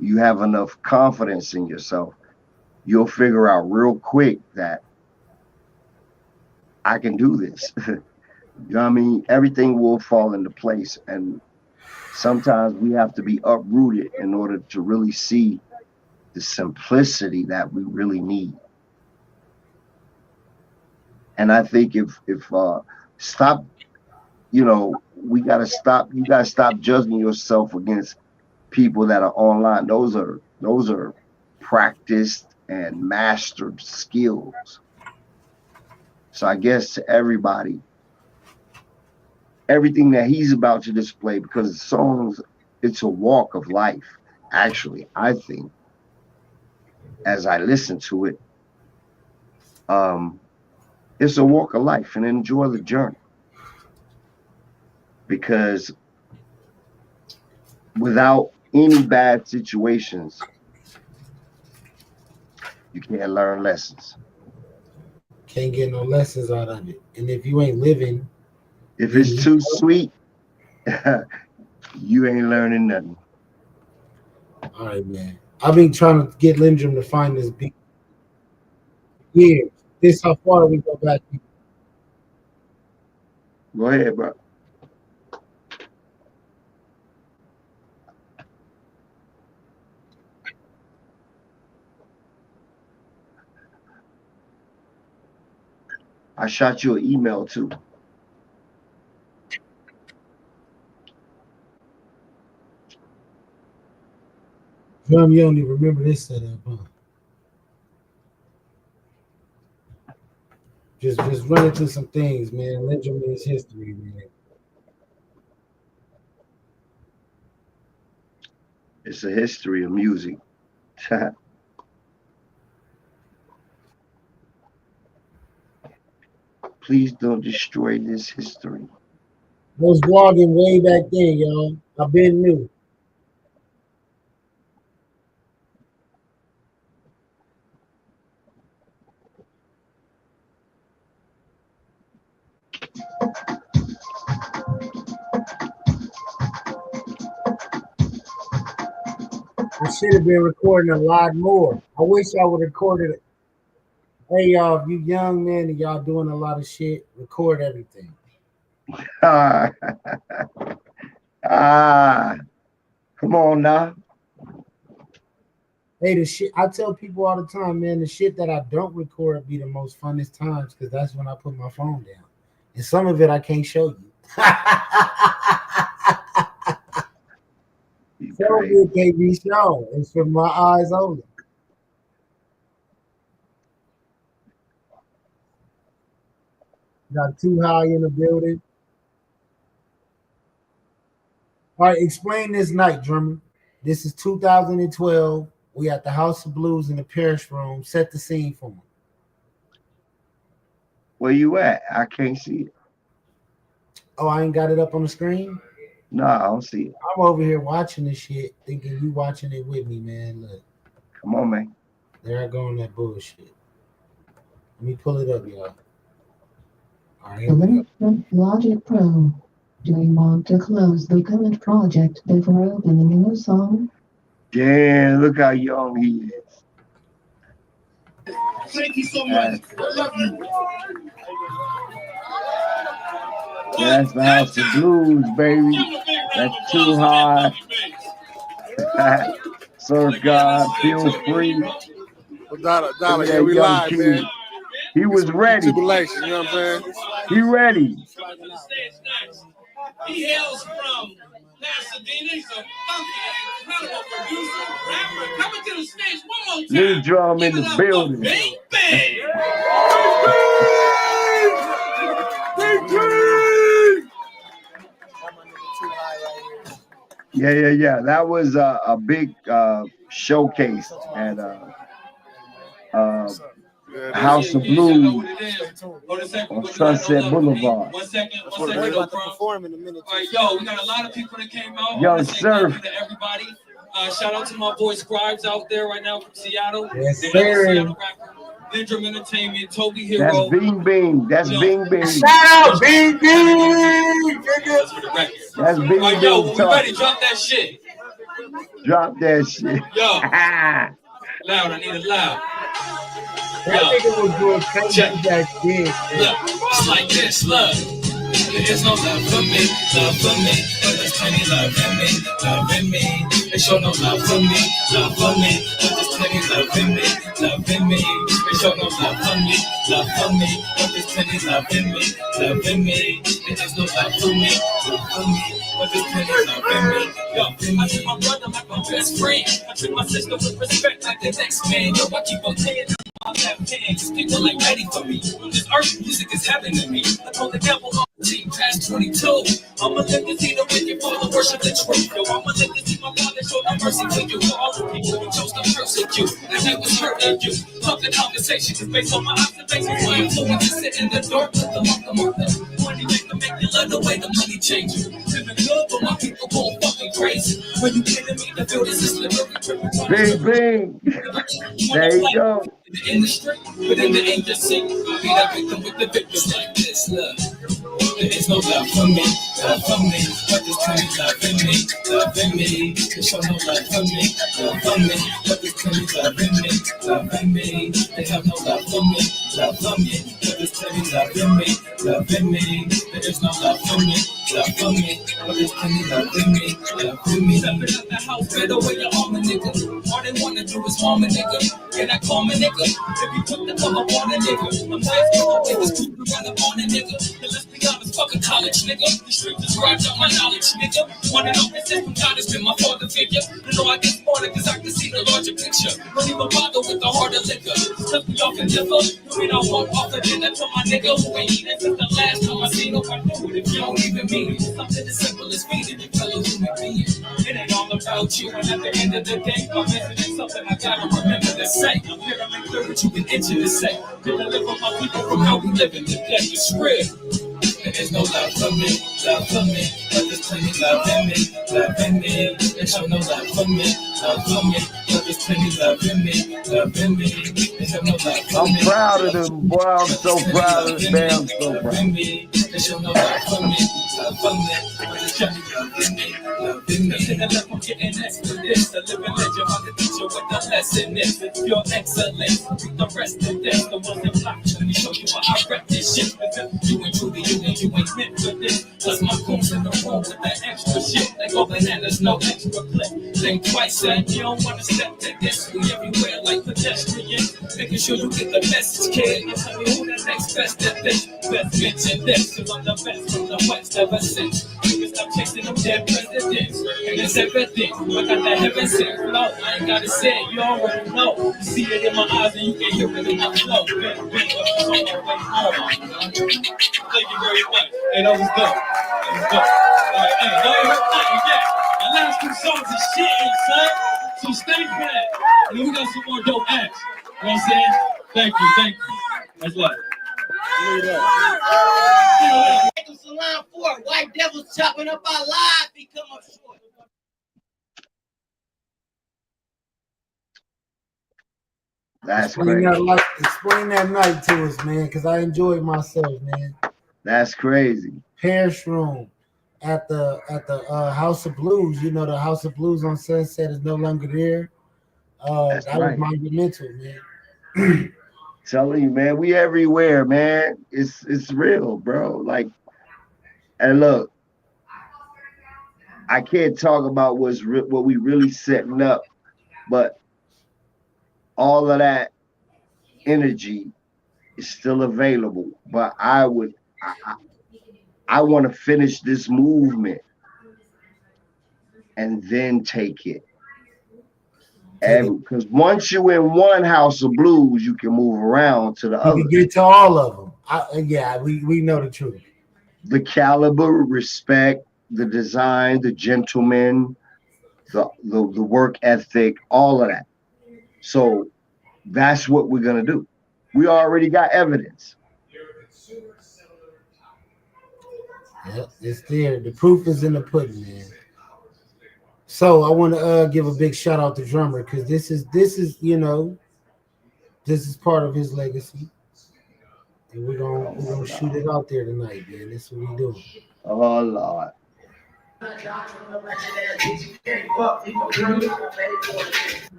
you have enough confidence in yourself, you'll figure out real quick that I can do this. You know what I mean? Everything will fall into place. And sometimes we have to be uprooted in order to really see the simplicity that we really need. And I think if stop, you gotta stop judging yourself against people that are online. Those are practiced and mastered skills. So I guess to everybody, everything that he's about to display, because the songs, it's a walk of life. Actually, I think, as I listen to it, it's a walk of life, and enjoy the journey. Because without any bad situations, you can't learn lessons. Can't get no lessons out of it. And if you ain't living, if it's too sweet, you ain't learning nothing. All right, man. I've been trying to get Lindrum to find this beat. Yeah, this how far we go back. Go ahead, bro. I shot you an email too. Drum, you don't even remember this setup, huh? Just run into some things, man. Benjamin's history, man. It's a history of music. Please don't destroy this history. I was vlogging way back then, y'all. I've been new. I should have been recording a lot more. I wish I would have recorded it. Hey, y'all, if you young men and y'all doing a lot of shit, record everything. Come on now. Hey, the shit, I tell people all the time, man, the shit that I don't record be the most funnest times because that's when I put my phone down. And some of it I can't show you. Some of it can't be shown. It's for my eyes only. Got Too High in the building. All right, explain this night, drummer. This is 2012. We at the House of Blues in the Parish Room. Set the scene for me. Where you at? I can't see it. Oh, I ain't got it up on the screen? No, I don't see it. I'm over here watching this shit, thinking you watching it with me, man. Look. Come on, man. There I go on that bullshit. Let me pull it up, y'all. All right, Logic Pro. Do you want to close the current project before opening a new song? Damn, look how young he is. Thank you so much. I love you. That's the House of Blues, baby. That's Too High. Sir God, feel free. Dollar, yeah, we live, man. He was ready. Tribulation, you know what I'm saying? He ready. He hails from Pasadena. He's a funky, incredible producer, rapper. Coming to the stage one more time. New drum in the building. Big Bang. Yeah. That was a big showcase at House of Blues on Sunset Boulevard. One second. we're about to perform in a minute. All right, yo, we got a lot of people that came out. Young Surf. Thank you to everybody. Shout out to my boy Scribes out there right now from Seattle. Yes, The sir. Seattle rapper, Lindrum Entertainment, Toby That's Hero. Bing Bing. That's Bing Bing. Shout out, Bing Bing! That's for the record. That's All Bing right, yo, Bing when we ready, talking. drop that shit. Drop that shit. Yo, loud, I need it loud. That nigga was doing crazy back then. Look, it's like this, look. There is no love for me, but there's plenty love in me. They show no love for me, but there's plenty love in me. They show no love for me, but there's plenty love in me. There is no love for me, but there's plenty love in me. Yo, I treat my brother like my best friend. I treat my sister with respect like the next man. Yo, I keep on saying my left hand, cause people ain't ready for me. This earth music is heaven to me. I told the devil on the team past 22. I'm a legacy to win you for the worship the truth. Yo, I'm a legacy, my father showed no mercy to you. For all the people who chose to persecute, and they was hurting you. Talk the conversation is based on my observations. My influence is sitting in the dark with the marker. Money make you love the way the money change you. Living good, but my people going fucking crazy. When you kidding me, the building is living. Bing Bing. There you go. In the street, but in the agency, be that victim with the victims like this, look. There is no love for me, but there's plenty love in me, love in me. They show no love for me, but there's plenty love in me, love in me. They have no love for me, but there's plenty love in me, love in me. There is no love for me, but there's plenty love in me, love in me. Love it up the house, better way you arm a nigga. All they wanna do is harm a nigga. Can I call me nigga? If you put the cover on a nigga, I'm nice, niggas keep running on a nigga. And let's be honest, fuck a college nigga. The street just rides up my knowledge, nigga. Wanna know this from God has been my father figure. You know I get smarter cause I can see the larger picture. Don't even bother with the harder liquor. Stuff me off and differ. You mean I want off of dinner to my nigga who ain't eating since the last time I seen him. I do it if you don't even mean it. Something as simple as feeding your fellow human being. It ain't all about you, and at the end of the day, I'm missing something I gotta remember to say. I'm here to make clear what you can enter to say. To deliver my people from how we live in the day. It's real. There is no love for me, but there's plenty love in me, love in me. There's no love for me, but there's plenty love in me, love in me. There's no love for me. I'm proud of them, boy. I'm so proud of them, man. I'm so proud. There's no love for me, but there's plenty love in me, love in me. And the level getting next to this, the living legend on the teacher with the lesson is it's pure excellence. The rest of this, the ones that block you, let me show you why I rep this shit. Because you ain't truly you and you ain't meant for this. Plus my coons in the room with that extra shit. They go bananas, no extra clip. Think twice, son, you don't wanna step to this. We everywhere like pedestrians. Making sure you get the message, kid. You tell me who the next best at this. Best mention this, cause I'm the best from the west ever since. You can stop chasing them dead presidents. And it's everything. I got that heaven sent flow. I ain't gotta say it, you already know. You see it in my eyes and you can hear it in my flow. Been up on my way home. Thank you very much. Hey, that was dope. That was dope. All right, hey, no, you heard nothing yet. The last two songs is shitting, son. So stay back. And then we got some more dope acts. You know what I'm saying? Thank you. That's love. Salon 4, White Devils chopping up our lives, become up short. That's Explain crazy. explain that night to us, man, because I enjoyed myself, man. That's crazy. Parish Room at the House of Blues. You know, the House of Blues on Sunset is no longer there. That's that right. was monumental, man. Telling you, man, we everywhere, man. It's real, bro. Like, and look, I can't talk about what we really setting up, but all of that energy is still available. But I want to finish this movement and then take it. Because once you're in one House of Blues, you can move around to the other. You can get to all of them. We know the truth. The caliber, respect, the design, the gentleman, the work ethic, all of that. So that's what we're gonna do. We already got evidence. Yep, it's there. The proof is in the pudding, man. So I want to give a big shout out to Drummer because this is part of his legacy, and we're gonna shoot it out there tonight, man. That's what we do. Oh Lord. Let's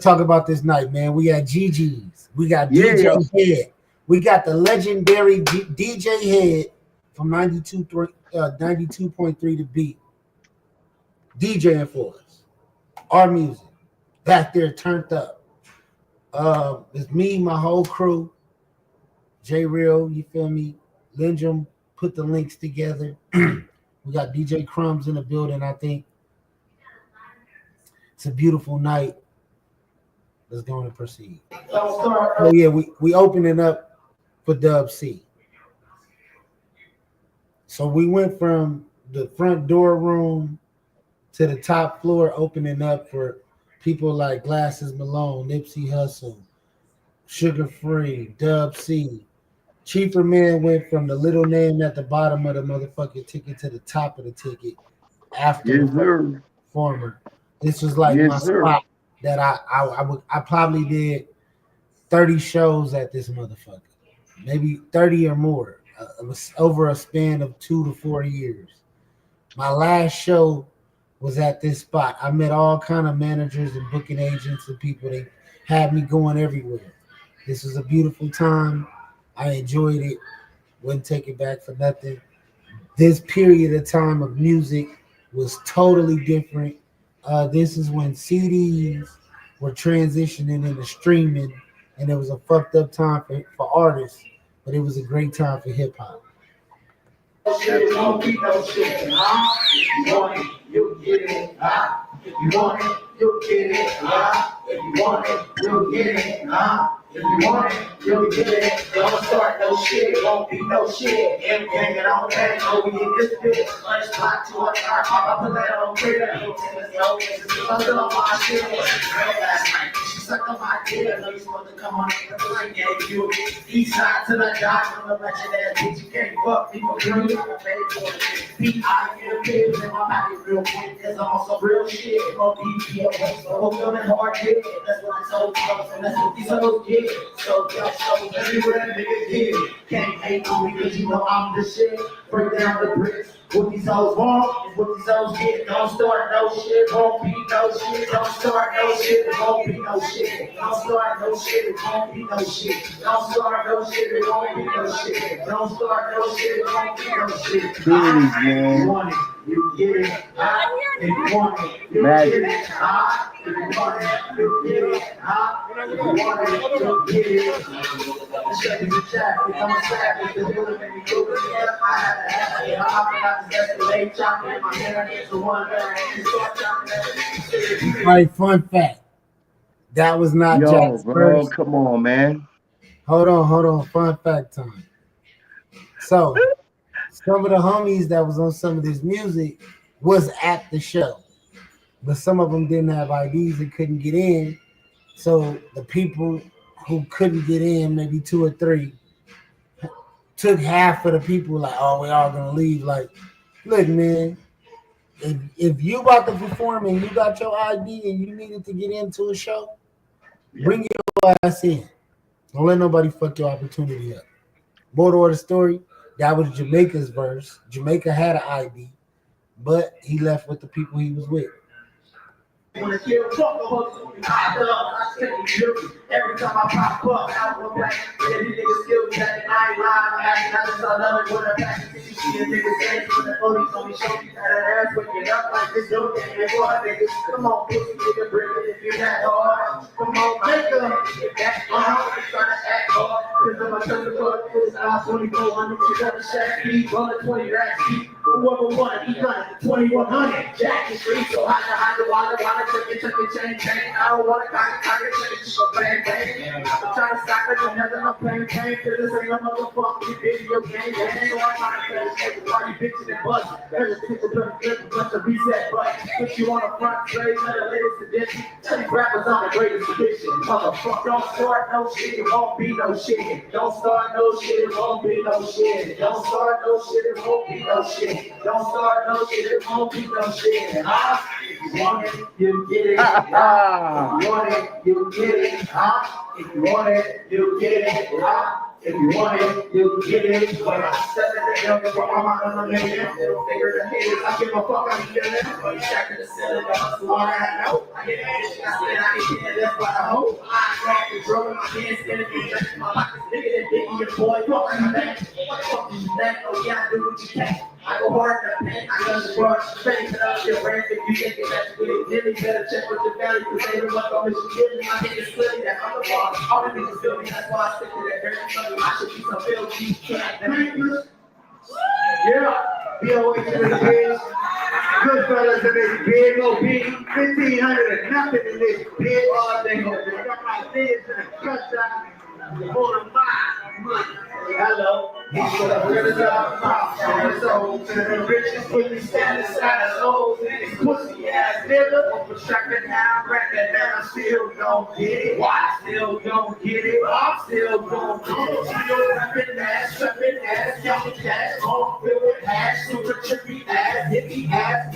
talk about this night, man. We got GG's. We got DJ Head. We got the legendary DJ Head from 92.3 The Beat. DJing for us. Our music. Back there turned up. It's me, my whole crew. J Real, you feel me? Lindrum put the links together. We got DJ Crumbs in the building, I think. It's a beautiful night. Let's go and proceed. Oh yeah, we opening up for Dub C. So we went from the front door room to the top floor, opening up for people like Glasses Malone, Nipsey Hussle, Sugar Free, Dub C. Cheaper Man went from the little name at the bottom of the motherfucking ticket to the top of the ticket after the former. This was like my spot that I probably did 30 shows at this motherfucker. maybe 30 or more. It was over a span of 2 to 4 years. My last show was at this spot. I met all kind of managers and booking agents and people. They had me going everywhere. This was a beautiful time. I enjoyed it. Wouldn't take it back for nothing. This period of time of music was totally different. This is when CDs were transitioning into streaming, and it was a fucked up time for artists, but it was a great time for hip hop. Shit won't be no shit, huh? If you want it, you'll get it, huh? If you want it, you'll get it, huh? If you want it, you'll get it, huh? If you want it, you'll get it. Don't start no shit, won't be no shit. Everything that I'm paying, we get this bitch. Let's talk to us, I put that on Twitter. I'm still on my shit. Last night, she sucked on my dick. I know you're supposed to come on in the plane, gave you east side to the dock. I'm gonna let you that bitch. You can't fuck people, girl. You got P.I.M.P. in my body real quick. There's also real shit. No BPO, so hope you're hard hit. That's what I told you, and that's what these hoes get. So just show everywhere niggas get. Can't hate me because you know I'm the shit. Break down the bricks. What these hoes want is what these hoes get. Don't start no shit, won't be no shit. Don't start no shit, it won't be no shit. Don't start no shit, it won't be no shit. Don't start no shit, it won't be no shit. Don't start no shit, it won't be no shit. Please, man. You want it, you get it. If you want it, you get it. If you want it, you get it. If you want it, you get it. Check the chat, become a savage. The building made me go with it. I had to have it. I'm hopping out the Escalade, chopping in my hair. It's the one that I start chopping. All right, fun fact. That was not Yo, Jack's bro, first. come on, man. Hold on. Fun fact time. So, some of the homies that was on some of this music was at the show, but some of them didn't have IDs and couldn't get in. So the people who couldn't get in, maybe 2 or 3, took half of the people like, oh, we all gonna leave. Like, look, man, if you about to perform and you got your ID and you needed to get into a show, bring your ass in. Don't let nobody fuck your opportunity up. Moral of the story, that was Jamaica's verse. Jamaica had an ID, but he left with the people he was with. When the kill talk about I take you every time I pop up, I go back. Yeah, these niggas still chatting, I ain't lying. I'm acting out just I love it when I'm back. You see a nigga dance when the police on me, show you that ass waking up like this. Don't get me boy, niggas. Come on, pussy, nigga, bring it if you that hard. Come on, make them get that hard. I'm trying to act hard. Cause I'm a sucker for the kids. I'm 2400, you got a shack, beat, rolling 20 racks, beat. Whoever wanted, he done it. 2100, Jack is free, so hide the water, check it, chain. I don't want to check it, just a bang. I'm trying to stop it, and nothing I'm playing, cause this ain't a motherfucking video game. So I'm trying to play the party bitches and buzz. There's a picture of the reset button. Put you on the front stage, let the latest edition. Tell these rappers I'm the greatest edition. Motherfucker, don't start no shit, it won't be no shit. Don't start no shit, it won't be no shit. Don't start no shit, it won't be no shit. Don't start no shit, it won't be no shit. If you want it, you get it. If you want it, you get it. If you want it, you get it. If you want it, you get it. When I step in the young, I'm on the million. Little finger to haters, I give a fuck, I'm feeling. But you shack in the ceiling, that's the one I know. I get it, I said I ain't getting that's what I hope. I grab the drum in my hands, spinning through just my life. Nigga, that big, your boy, fuck my back. What the fuck is that? Oh, yeah, I do what you can. I go hard in the paint, I got the brush, face it up, your brand, if you think that's good, then you better check with your family, because they don't want to miss you. I think it's clearly that I'm the boss, all the niggas feel me, that's why I stick to that dirty money, I should be some filthy track. Yeah, BOH in this bitch, Goodfellas in this big OB, 1500 and nothing in this bitch, all they got my kids in the cut down, for the money. Hello, he's gonna bring it up, my soul, to the riches, put me standing side of souls, and this pussy ass nigga, I'm tracking down, rapping, and I still don't get it. Why I still don't get it? I'm still don't get it. Still rapping ass, young cash, all filled with hash, super trippy ass, hippie ass,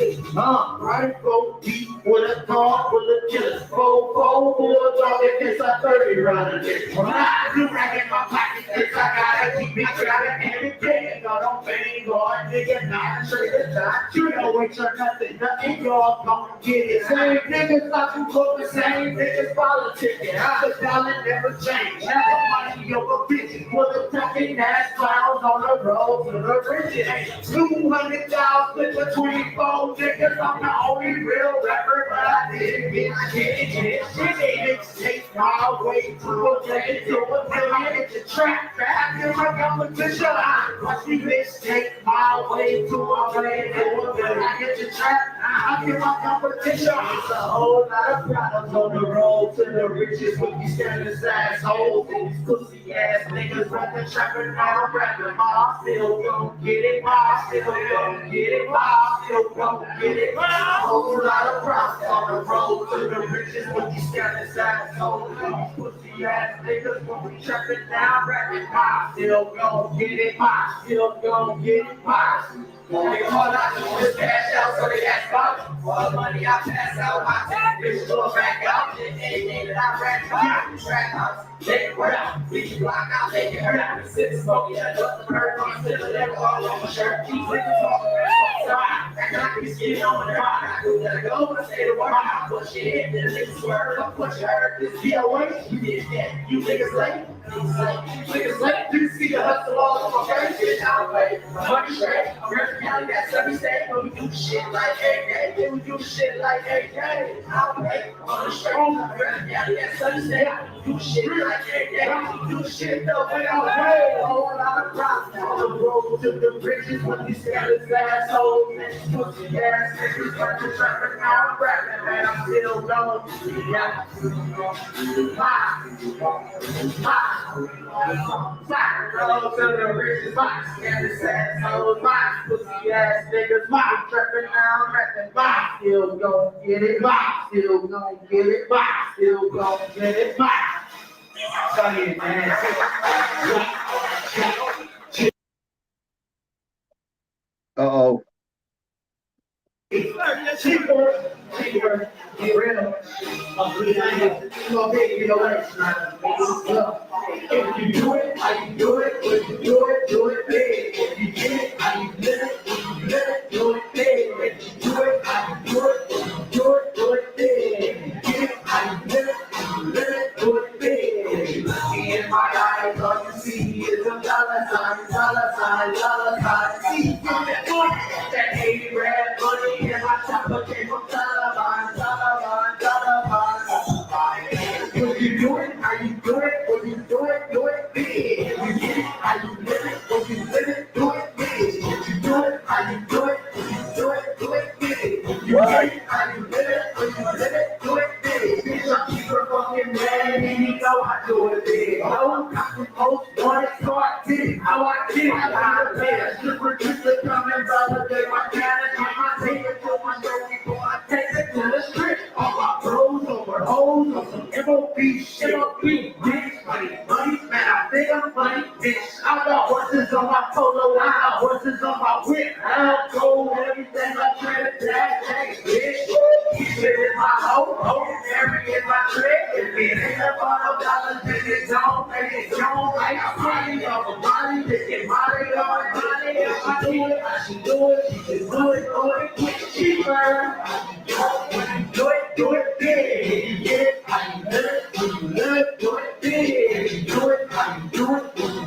right, go deep with a dog, with a killer, full dog, in case I 30 round of this. When I do rack in my pocket, I got bitch, got it every day. No, don't bang on, nigga, not straight to shot. You know it's your nothing, y'all gon' get it. Same niggas like you go the same niggas politicking. The dollar never change. Have the money over bitches. Put the talking ass clowns on the road to the riches. 200,000 for 24 niggas. I'm the only real rapper, but I didn't get shit. My way to a day, to a million, it's a trap, in my competition. Watch me mistake my way to a way, to a million, it's a trap, I get my competition. It's a whole lot of problems on the road to the riches with these scandalous assholes and these pussy ass niggas rapping, trapping, now rapping. Ma, still gon' get it, ma, still gon' get it, ma, still gon' get it. A whole lot of problems on the road to the riches with these scandalous assholes. Pussy ass niggas when we trapping down, rapping, pop, still gon' get it, pop, still gon' get it, pop. They call out to this cash out, so they ask about all the money I pass out, my time, bitch, go back out, anything that I rack out, take it out, bitch, block out, take it out, sit smoking, shut up, the bird on the level all on my shirt, keep niggas on the rest, so I got me skin on the rock, I do gotta go, I say the word, I push it, then niggas swerve, I push her, this DOA, you did that, you niggas late, niggas late, you see the hustle all on my face, get out of the way, money straight, I'm that's every day, when we do shit like AK, then we do shit like AK, I'll pay on the strong, that's every day, do shit like AK, do shit the way I pay, a whole lot of props, on the road to the bridges, when these scandalous assholes, and pussy ass niggas, but the traffic now I'm rapping, man, I'm still going, yeah, road to the bridges, my scandalous assholes, my pussy ass niggas, my trapping now, rapping, my still gon' get it, my still gon' get it, my still gon' get it, my. Tell you, man. Uh-oh. Cheaper, get rid of it. If you do it, how you do it, when you do it big. If you get it, how you live it, when you live it, do it big. If you do it, how you do it, when you do it big. If you get it, how you live it, when you live it, do it big. Looking in my eyes, all you see is a dollar sign, dollar sign, dollar sign. See, that A-Rap money in my chopper came from Taliban, Taliban, Taliban. When you do it, how you do it, when you do it big. If you get it, how you live it, when you live it, do it big. If you do it, how you do it, when you do it big. If you get it, how you live it, when you live it, do it big. Bitch, I keep her fucking mad, and you know I do it big. No, I can post one, so I did it, how I did it, how I did it. Super duper coming, validate my challenge, I take it to my show before I take it to the strip. All my bros over hoes, on some MOB shit, bitch, money, man, I think I'm funny, bitch. I got horses on my polo, I got horses on my whip. I'll go everything I try to take, bitch. Keep it in my hoe, Mary in my trick. If it ain't about no dollars, then it's on, like a body of a body, get body on a body. If I do it, I should do it, you can do it cheaper. When you do it big. You get it, how you live it, when you live it, do it big. You do it, how you do it, when you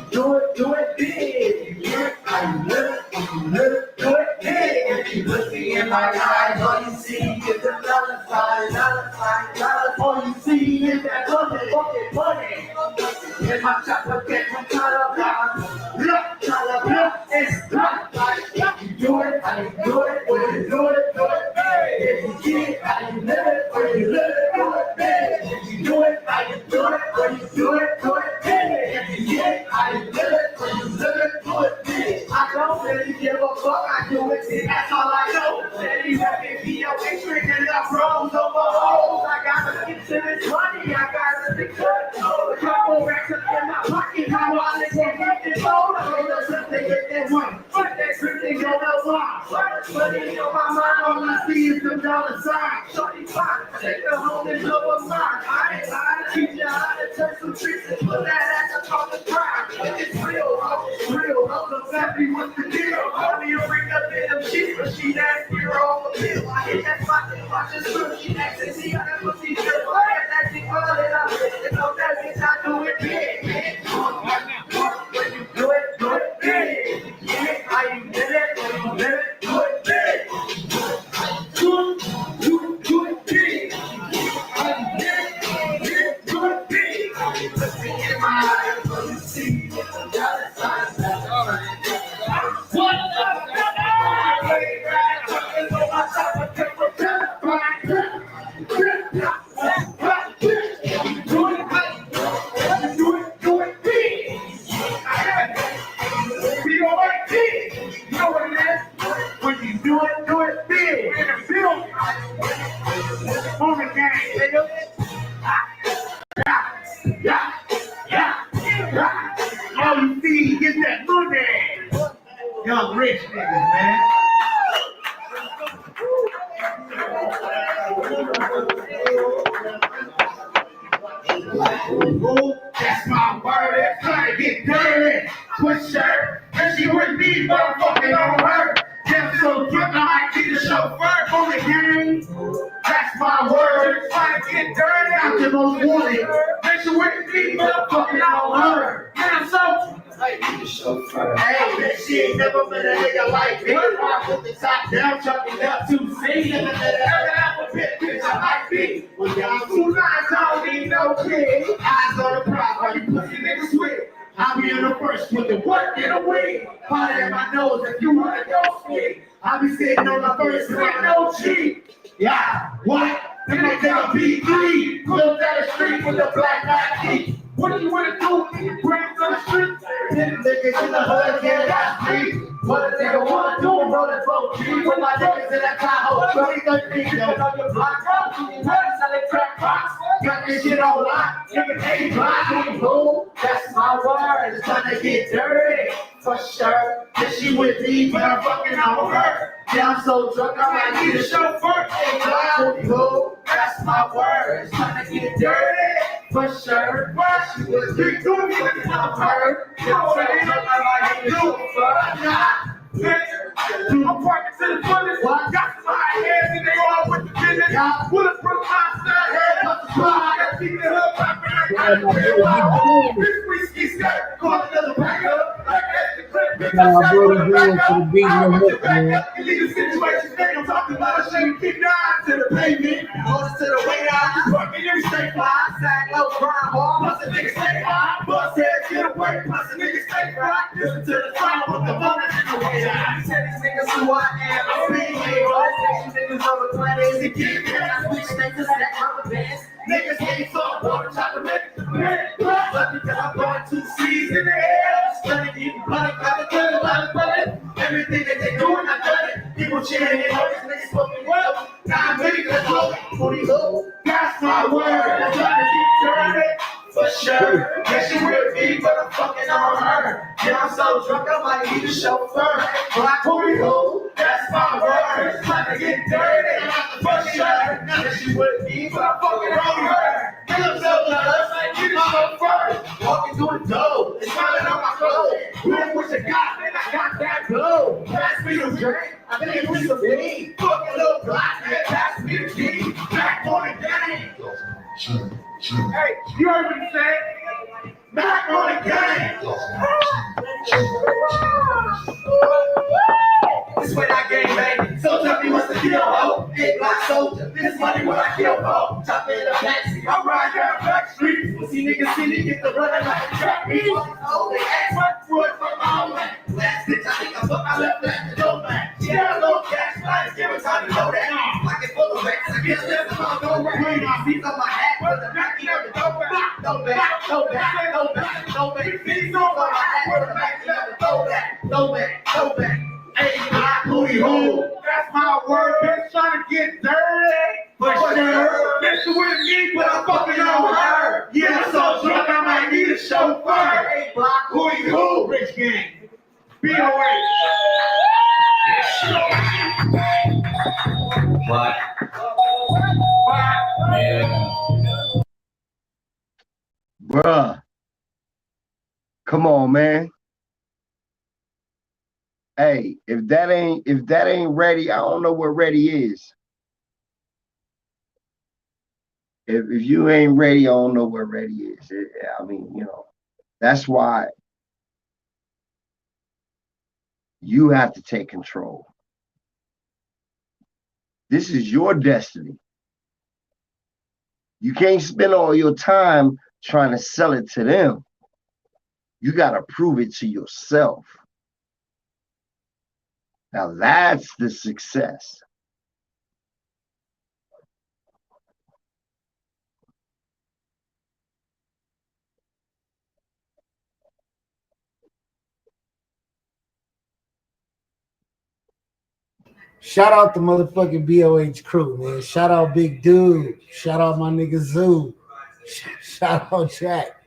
do it big. You get it, how you live it, when you live it, do it big. If you look me in my eyes, all you see is a dollar sign, dollar sign, dollar. All you see is that fucking money. In my chopper, get my color down. Look, it's black. You do it, how you do it, when you do it big. If you get it, how you live it, when you live it, do it big. If you do it, how you do it, when you do it big. If you get it, how you live it, when you live it, do it big. I don't really give a fuck, I do it, see, that's all I know. Steady rapping, POA, tricking up bros over hoes. I gotta get to this money, I gotta stick to it. A couple racks up in my pocket, my wallet can't get this old. I don't know something, get that one. Fuck that tricking, go no line. Money on my mind, all I see is the dollar sign. Shorty pop, take the home and blow a mine. I ain't lying, teach you how to turn some tricks and put that ass up on the ground. It's real, me what's the deal. Call me a ring up in them sheets, but she asked me all the bill. I hit that spot and watch her screw. She asked me, see how that pussy feel. I had that thing falling up. And so that bitch, I do it big. When you do it big. Yeah, how you did it, when you did it, do it big. Do it big. How you did it, do it big. Look me in my eyes, so you see what the dollar signs are. What the do it big. We go like big. You know what it is? When you do it big. In the field. On the game, nigga. Yeah. All you see is that money. Young rich niggas, man. Ooh, that's my word. It's trying to get dirty. Push her. And she wouldn't be motherfucking on her. Just so drunk, I might be the chauffeur on the game. That's my word. Trying to get dirty. I'm the most wanted. And she wouldn't be motherfucking on her. And I'm so. Hey, bitch, she ain't never met a nigga like me. I put the top down, chucking up 2C. Never met an alphabet, bitch, I might be. When y'all 2 lines, I don't need no kid. Eyes on the prize while you pussy niggas sweet. I'll be in the first with the work in the way. Pot in my nose if you wanna go ski. I'll be sitting on my first with no cheat. Yeah, what? Then they tell B3. Close down the street with the black Nike. What do you want to do? Bring it to the street. Then niggas in the hood can't got me. What a nigga want to do? Roll it for G. With my niggas in that Tahoe. 2013, yo. On your block, up. Selling crack box. Got this shit on lock. Niggas ain't blind. Boom. That's my word. It's trying to get dirty. For sure. Then she with me, but I'm fucking on her. Yeah, I'm so drunk, I might need a chauffeur. Ain't blind. Boom. That's my word. It's trying to get dirty. For sure. Why she was big to me when I'm hurt. You know what I mean? I need a chauffeur. I'm parking to the fullest. Got some high heads and they all with the business. Bulletproof monster head. I got people in the hood popping. This whiskey skirt. Call another pack up. Nah, bro, the girl to the beat in the hook, man. Illegal situations, they don't talk about it. Shame keep your eyes to the pavement. Notice to the way out. Parking every state fly. Sag low, grind hard. Plus a nigga stay high. Bust head, get away. Plus a nigga stay right. Listen to the sound with the bonus in the way out. Tell these niggas who I am. I'm being hero. These niggas on the planet. They get me. I switch niggas that rubber bands. Niggas ain't so water, try to make it to bed. But because I'm going 2 C's in the air. Stunning, eating blood, got a good blood. Everything that they doing, I done it. People cheering, they know this niggas fucking well. Now I'm ready to go. 40 hoes, that's my word. I'm trying to keep dirty. For sure. Yeah, she with me, but I'm fucking on her. Yeah, I'm so drunk, I might need a chauffeur. Black booty hole, that's my word. Trying to get dirty. For sure. Yeah, she with me, but I'm fucking on her. Yeah, I'm so jealous, I need a chauffeur. Walking through the door, and smiling on my clothes. Where's what you got, man? I got that glow. Pass me the drink, I think it's some weed. Fucking little black man, pass me the key. Back on the game. Hey, you heard what he said? Back on the game. This when I gang bang. So tell me what's the deal, ho? Big black soldier. This money when I kill, ho. Chop in the backseat. I ride down back streets. We'll see niggas see me get the running like a track meet. Oh, they ask what for it from my own land. Last bitch, I think I put my left leg to go back. Yeah, a little cash flies. Give me time to know that. Pocket full of racks. I guess that's about no rain. Beats on my hat. With the back, you never go back. No back, no back, no back, no back. Beats on my hat. With the back, you never go back. No back, no back. Hey, black booty hole. That's my word. Bitch trying to get dirty. For sure. Bitch with me, but I'm fucking on her. Yeah, I'm so drunk, I might need a chauffeur. Hey, black booty hole. Rich gang. BOA. What? Yeah. Bruh. Come on, man. Hey, if that ain't ready, I don't know what ready is. If you ain't ready, I don't know what ready is. I mean, that's why you have to take control. This is your destiny. You can't spend all your time trying to sell it to them. You got to prove it to yourself. Now that's the success. Shout out the motherfucking BOH crew, man. Shout out Big Dude. Shout out my nigga Zoo. Shout out Jack.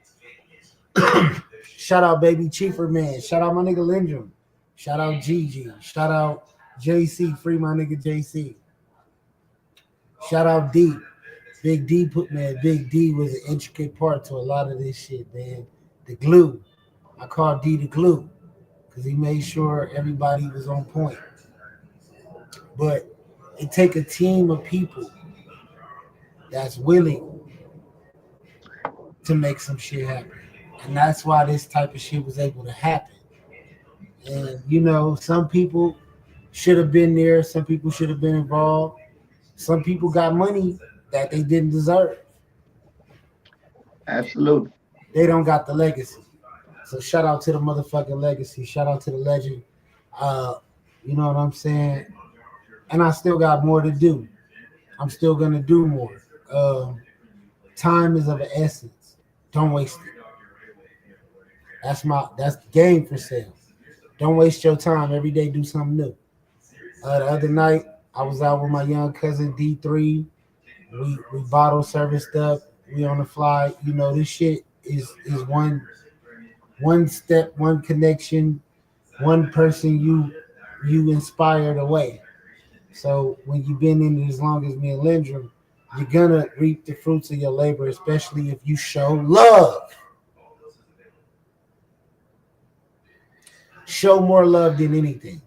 Shout out Baby Chiefer, man. Shout out my nigga Lindrum. Shout out Gigi. Shout out JC. Free my nigga JC. Shout out D. Big D Big D was an intricate part to a lot of this shit, man. The glue. I call D the glue because he made sure everybody was on point. But it take a team of people that's willing to make some shit happen. And that's why this type of shit was able to happen. And, some people should have been there. Some people should have been involved. Some people got money that they didn't deserve. Absolutely. They don't got the legacy. So shout out to the motherfucking legacy. Shout out to the legend. You know what I'm saying? And I still got more to do. I'm still going to do more. Time is of an essence. Don't waste it. That's the game for sale. Don't waste your time. Every day do something new. The other night, I was out with my young cousin D3. We bottle serviced up. We on the fly. This shit is one step, one connection, one person you inspired away. So when you've been in it as long as me and Lindrum, you're gonna reap the fruits of your labor, especially if you show love. Show more love than anything.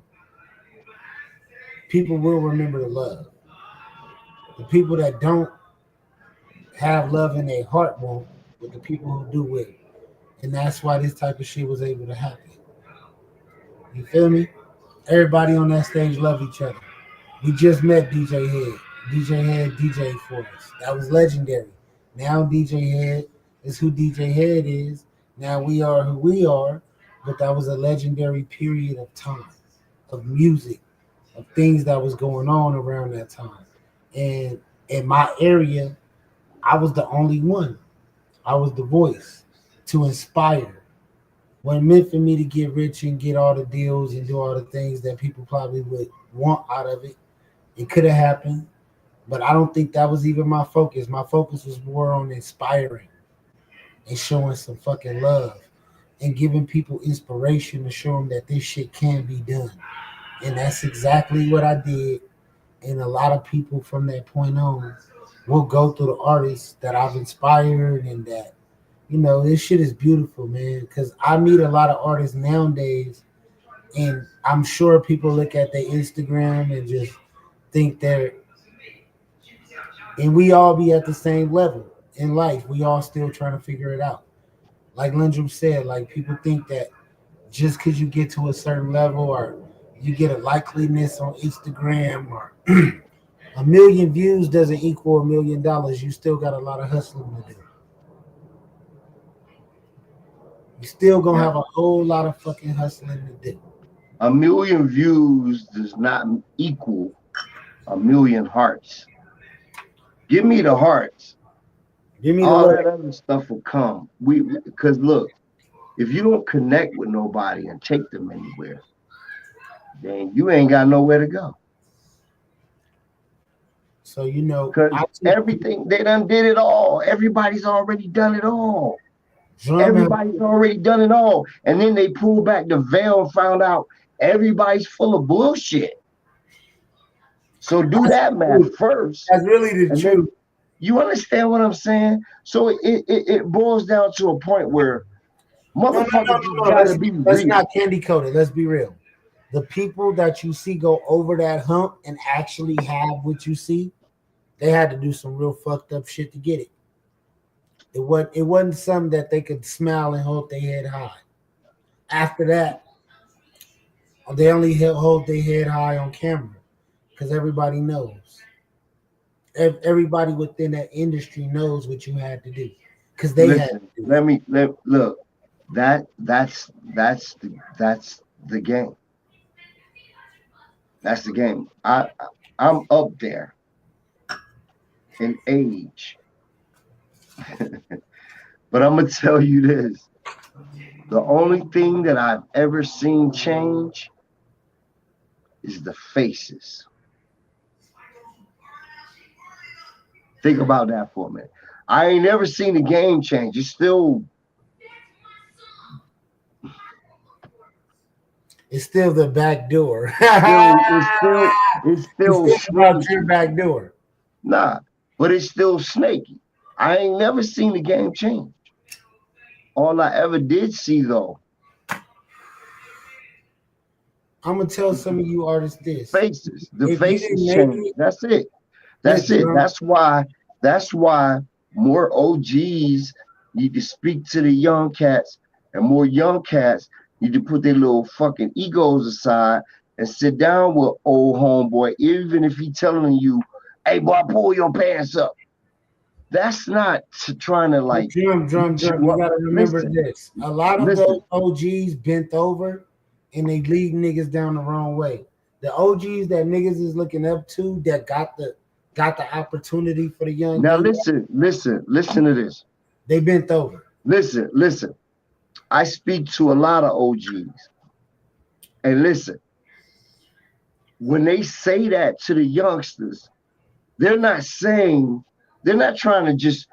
People will remember the love. The people that don't have love in their heart won't, but the people who do will. And that's why this type of shit was able to happen. You feel me? Everybody on that stage love each other. We just met DJ Head. DJ Head DJ for us. That was legendary. Now DJ Head is who DJ Head is. Now we are who we are. But that was a legendary period of time, of music, of things that was going on around that time. And in my area, I was the only one. I was the voice to inspire. Wasn't meant for me to get rich and get all the deals and do all the things that people probably would want out of it. It could have happened, but I don't think that was even my focus. My focus was more on inspiring and showing some fucking love and giving people inspiration to show them that this shit can be done. And that's exactly what I did. And a lot of people from that point on will go through the artists that I've inspired and that, this shit is beautiful, man. Because I meet a lot of artists nowadays, and I'm sure people look at their Instagram and just think and we all be at the same level in life. We all still trying to figure it out. Like Lindrum said, like people think that just because you get to a certain level or you get a likeliness on Instagram or 1 million views doesn't equal $1 million. You still got a lot of hustling to do. You still gonna have a whole lot of fucking hustling to do. 1 million views does not equal 1 million hearts. Give me the hearts. Give me all the that other stuff will come. Because look, if you don't connect with nobody and take them anywhere, then you ain't got nowhere to go. So because everything they done did it all. Everybody's already done it all. Everybody's already done it all, and then they pulled back the veil and found out everybody's full of bullshit. So do that math first. That's really the truth. You understand what I'm saying? So it boils down to a point where motherfuckers gotta be real. Let's not candy coat it. Let's be real. the people that you see go over that hump and actually have what you see, they had to do some real fucked up shit to get it. It wasn't something that they could smile and hold their head high. After that, they only hold their head high on camera because everybody knows. Everybody within that industry knows what you had to do because they had to do it. Look. That's the game. That's the game. I'm up there in age. But I'm gonna tell you this. The only thing that I've ever seen change is the faces. Think about that for a minute. I ain't never seen the game change. It's still the back door. it's still about your back door. Nah, but it's still snaky. I ain't never seen the game change. All I ever did see though, I'm gonna tell some of you artists this. faces. The If faces you didn't make change. it- That's it. That's Yes, it. bro. That's why more OGs need to speak to the young cats, and more young cats need to put their little fucking egos aside and sit down with old homeboy, even if he telling you, "Hey boy, pull your pants up." That's not trying to like Drum. You gotta remember Listen. this. A lot of Listen. those OGs bent over and they lead niggas down the wrong way. The OGs that niggas is looking up to that got the opportunity for the young. Now niggas, listen to this. they bent over. Listen. I speak to a lot of OGs. And listen, when they say that to the youngsters, they're not trying to just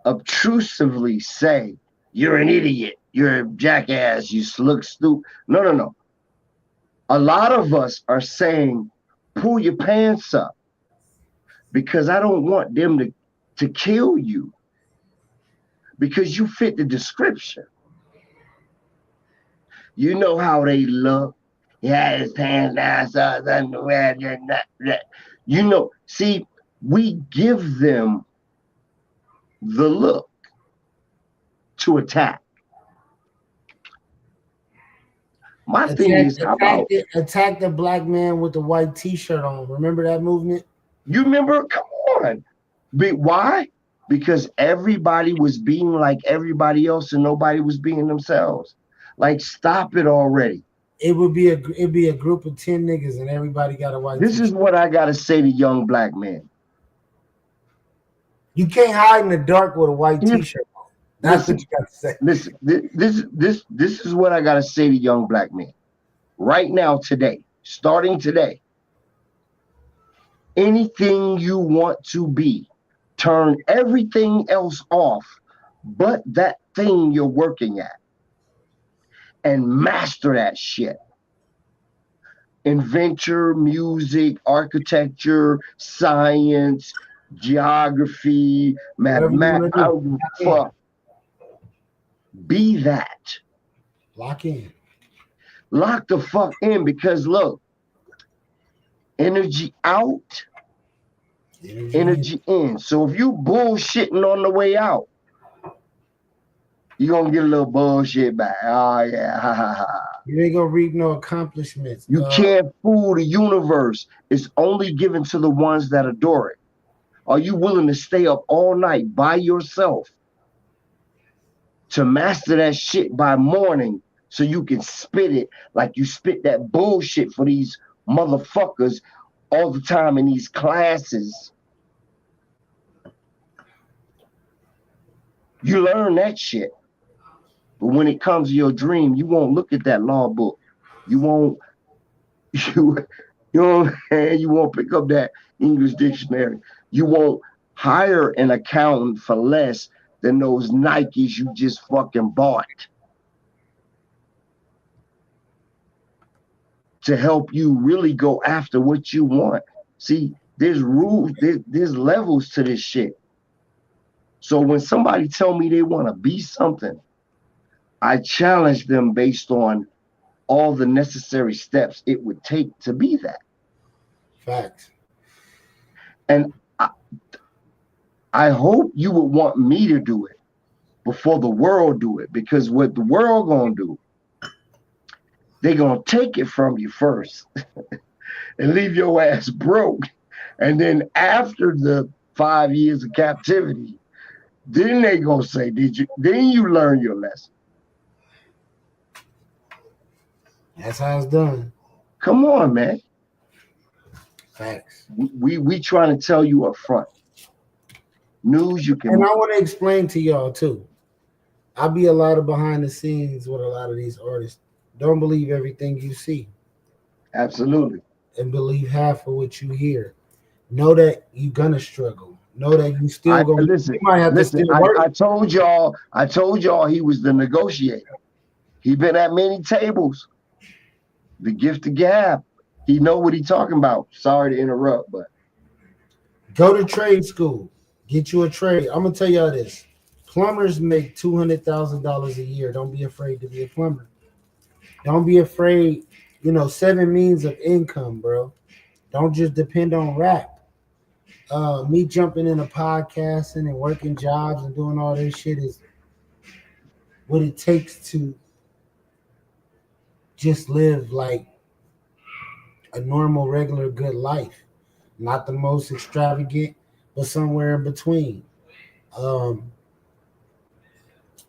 obtrusively say, "You're an idiot, you're a jackass, you look stupid." No. A lot of us are saying, "Pull your pants up," because I don't want them to kill you because you fit the description. You know how they look. He had his pants down, so his underwear. You know, see, we give them the look to attack. My thing is, how about Attack the black man with the white t-shirt on. Remember that movement? you remember? Come on. Why? Because everybody was being like everybody else and nobody was being themselves. Like, stop it already. It'd be a group of 10 niggas and everybody got a white This t-shirt. is what I gotta say to young black men. You can't hide in the dark with a white Yeah. t-shirt on. That's Listen. what you got to say. Listen, this is what I gotta say to young black men. Right now, today, starting today, anything you want to be, turn everything else off but that thing you're working at and master that shit. Inventor, music, architecture, science, geography, mathematics. I don't give a fuck. Be that. Lock in. Lock the fuck in, because look, energy out, energy in. So if you bullshitting on the way out, you're gonna get a little bullshit back. Oh yeah, ha ha ha. You ain't gonna reap no accomplishments. You can't fool the universe. It's only given to the ones that adore it. Are you willing to stay up all night by yourself to master that shit by morning so you can spit it like you spit that bullshit for these motherfuckers all the time in these classes? You learn that shit. But when it comes to your dream, you won't look at that law book. You won't pick up that English dictionary. You won't hire an accountant for less than those Nikes you just fucking bought to help you really go after what you want. See, there's rules, there's levels to this shit. So when somebody tell me they want to be something, I challenge them based on all the necessary steps it would take to be that. Facts. And I hope you would want me to do it before the world do it, because what the world gonna do, they gonna take it from you first and leave your ass broke. And then after the 5 years of captivity, then they gonna say, then you learn your lesson. That's how it's done. Come on, man. Facts. We trying to tell you up front. News you can. And I want to explain to y'all too. I be a lot of behind the scenes with a lot of these artists. Don't believe everything you see. Absolutely. And believe half of what you hear. Know that you're gonna struggle. Know that you still gonna listen. You might have to still work. I told y'all he was the negotiator. He been at many tables. The gift of gab. He know what he talking about. Sorry to interrupt, but go to trade school. Get you a trade. I'm gonna tell y'all this. Plumbers make $200,000 a year. Don't be afraid to be a plumber. Don't be afraid. 7 means of income, bro. Don't just depend on rap. Me jumping into podcasting and working jobs and doing all this shit is what it takes to just live like a normal, regular, good life. Not the most extravagant, but somewhere in between.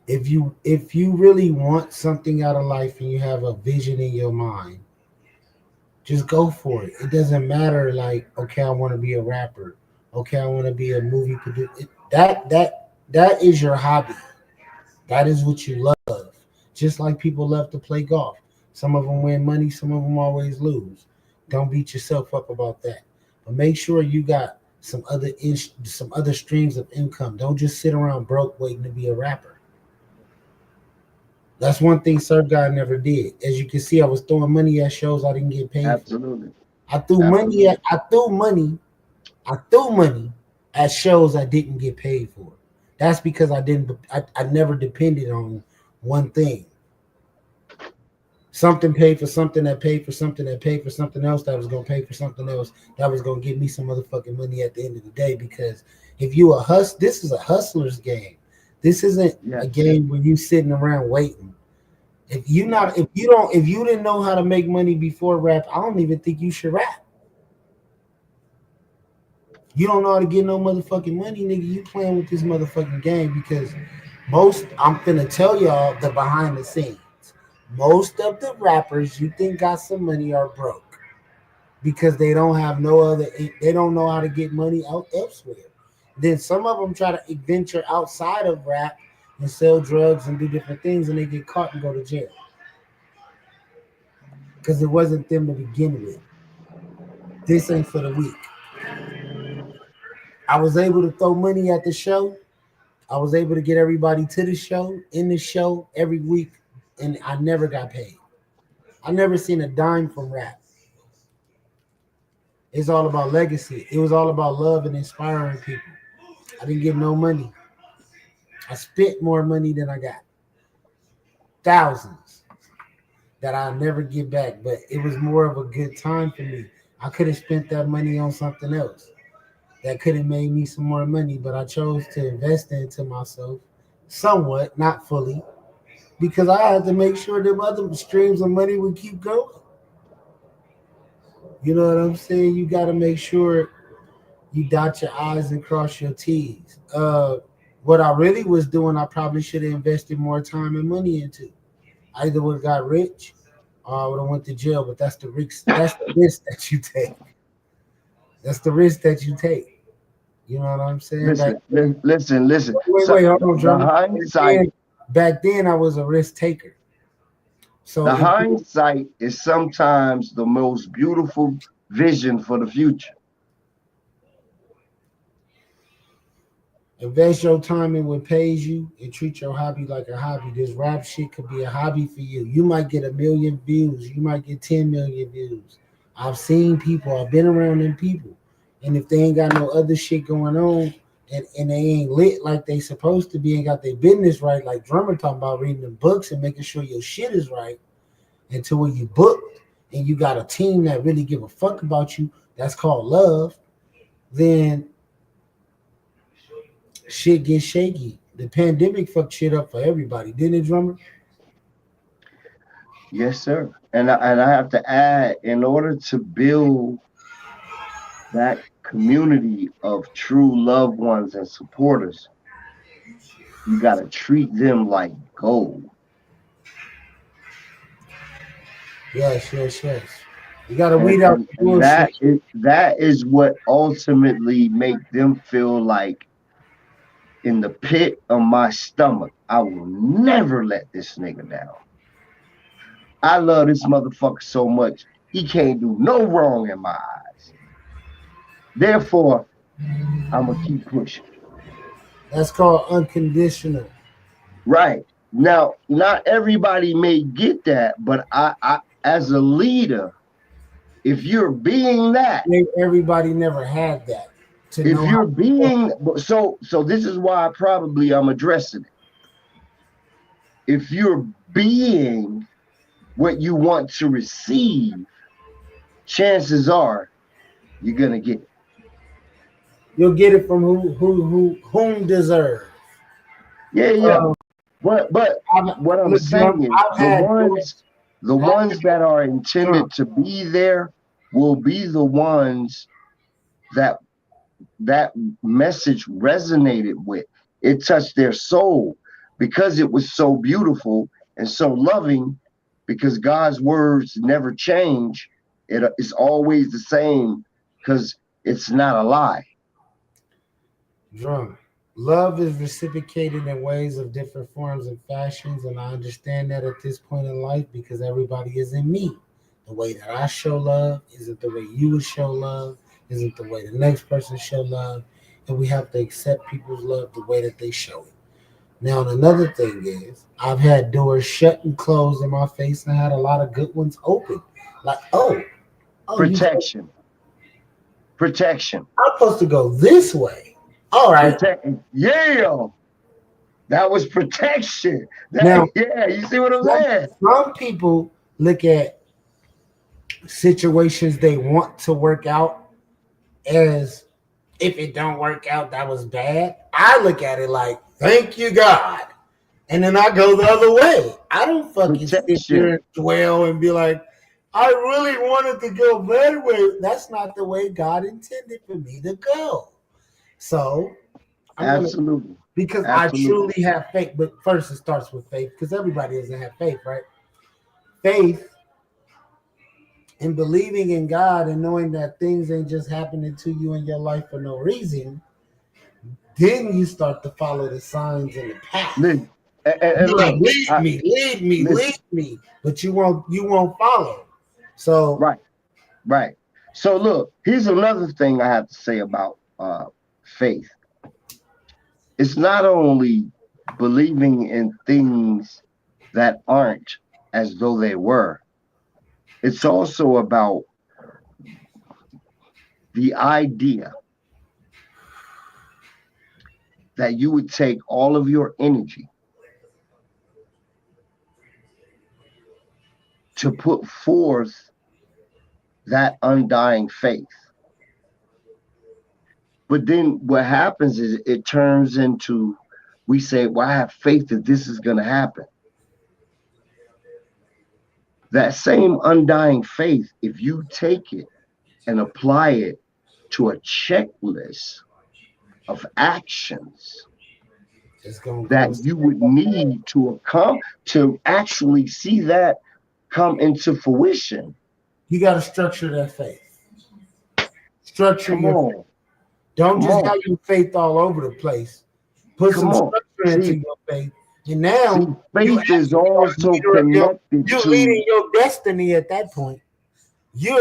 If you really want something out of life and you have a vision in your mind, just go for it. It doesn't matter like, okay, I want to be a rapper. Okay, I want to be a movie producer. That is your hobby. That is what you love. Just like people love to play golf. Some of them win money, some of them always lose. Don't beat yourself up about that. But make sure you got some other streams of income. Don't just sit around broke waiting to be a rapper. That's one thing Surf God never did. As you can see, I was throwing money at shows I didn't get paid. Absolutely. For. I threw money at shows I didn't get paid for. That's because I never depended on one thing. Something paid for something that paid for something that paid for something else that was going to pay for something else that was going to give me some motherfucking money at the end of the day. Because if you this is a hustler's game. This isn't a game where you sitting around waiting. If you didn't know how to make money before rap, I don't even think you should rap. You don't know how to get no motherfucking money, nigga. You playing with this motherfucking game because I'm finna tell y'all the behind the scenes. Most of the rappers you think got some money are broke because they don't know how to get money out elsewhere. Then some of them try to venture outside of rap and sell drugs and do different things, and they get caught and go to jail because it wasn't them to begin with. This ain't for the weak. I was able to throw money at the show. I was able to get everybody to the show, in the show every week, and I never got paid. I never seen a dime from rap. It's all about legacy. It was all about love and inspiring people. I didn't get no money. I spent more money than I got. Thousands that I'll never get back, but it was more of a good time for me. I could have spent that money on something else that could have made me some more money, but I chose to invest into myself somewhat, not fully, because I had to make sure that other streams of money would keep going. You know what I'm saying? You got to make sure you dot your I's and cross your T's. What I really was doing, I probably should have invested more time and money into. I either would have got rich or I would have went to jail, but that's the risk. That's the risk that you take. That's the risk that you take. You know what I'm saying? Listen. Wait, hold on, John. Hindsight. Back then, I was a risk taker. So the hindsight is sometimes the most beautiful vision for the future. Invest your time in what pays you and treat your hobby like a hobby. This rap shit could be a hobby for you. You might get 1 million views. You might get 10 million views. I've seen people. I've been around them people. And if they ain't got no other shit going on and they ain't lit like they supposed to be and got their business right, like Drummer talking about reading the books and making sure your shit is right, until when you booked and you got a team that really give a fuck about you, that's called love, then shit gets shaky. The pandemic fucked shit up for everybody, didn't it, Drummer? Yes, sir. And I have to add, in order to build that community of true loved ones and supporters, you got to treat them like gold. Yes. You got to weed out the And bullshit. that is what ultimately make them feel like, in the pit of my stomach, I will never let this nigga down. I love this motherfucker so much, he can't do no wrong in my eyes. Therefore, I'm going to keep pushing. That's called unconditional. Right. Now, not everybody may get that, but I as a leader, if you're being that, everybody never had that. If you're being, so this is why I'm addressing it. If you're being what you want to receive, chances are you're gonna get it. You'll get it from whom deserve. Yeah. But what I'm saying is the ones that are intended to be there will be the ones that message resonated with. It touched their soul because it was so beautiful and so loving, because God's words never change. It is always the same because it's not a lie. Drum. Love is reciprocated in ways of different forms and fashions, and I understand that at this point in life because everybody is in me. The way that I show love isn't the way you would show love, isn't the way the next person show love, and we have to accept people's love the way that they show it. Now, another thing is, I've had doors shut and closed in my face, and I had a lot of good ones open. Like, protection. Protection. I'm supposed to go this way. All right. Yeah. That was protection. Now, you see what I'm saying? Some people look at situations they want to work out as, if it don't work out, that was bad. I look at it like, thank you, God. And then I go the other way. I don't fucking sit here and dwell and be like, I really wanted to go that way. That's not the way God intended for me to go. So, absolutely. Because I truly have faith. But first, it starts with faith, because everybody doesn't have faith, right? Faith in believing in God and knowing that things ain't just happening to you in your life for no reason. Then you start to follow the signs and the path. Lead me. But you won't follow. So right. So look, here's another thing I have to say about faith. It's not only believing in things that aren't as though they were. It's also about the idea that you would take all of your energy to put forth that undying faith. But then what happens is it turns into, we say, well, I have faith that this is going to happen. That same undying faith, if you take it and apply it to a checklist of actions that you would need to actually see that come into fruition. You got to structure that faith. Structure your faith. Don't just have your faith all over the place. Put some structure into your faith. And now faith is also connected you're to leading your destiny at that point. You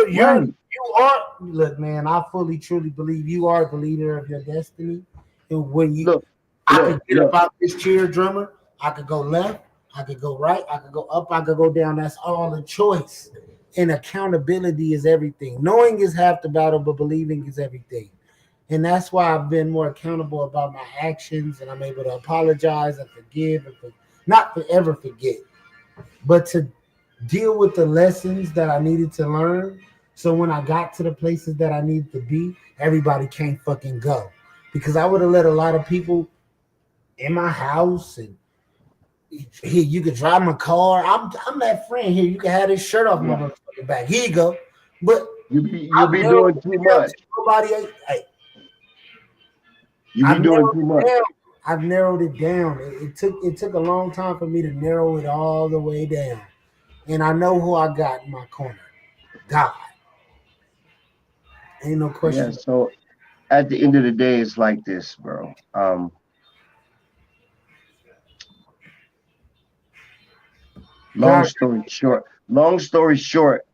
are, look, man, I fully truly believe you are the leader of your destiny. And when you I could get about this chair, Drummer, I could go left, I could go right, I could go up, I could go down. That's all a choice. And accountability is everything. Knowing is half the battle, but believing is everything. And that's why I've been more accountable about my actions, and I'm able to apologize and forgive and not forever forget, but to deal with the lessons that I needed to learn. So when I got to the places that I needed to be, everybody can't fucking go. Because I would have let a lot of people in my house and here you could drive my car. I'm that friend here. You can have this shirt off my motherfucking back. Here you go. But you be doing too much. Nobody, you be doing too much. I've narrowed it down. It took a long time for me to narrow it all the way down. And I know who I got in my corner. God. Ain't no question. Yeah, so at the end of the day, it's like this, bro. Long story short,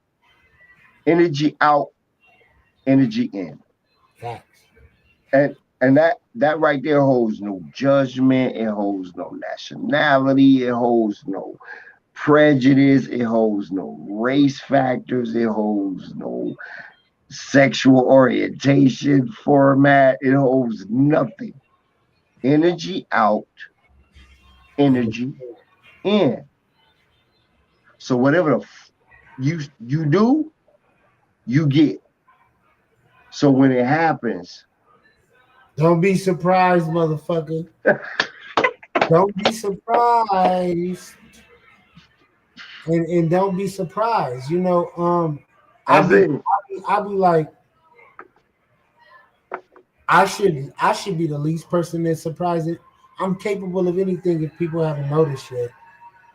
energy out, energy in. Facts. And that right there holds no judgment, it holds no nationality, it holds no prejudice, it holds no race factors, it holds no sexual orientation format, it holds nothing. Energy out, energy in. So whatever you do, you get. So when it happens, don't be surprised, motherfucker. Don't be surprised. And don't be surprised. You know, I'll be like, I should be the least person that's surprised. I'm capable of anything if people haven't noticed yet.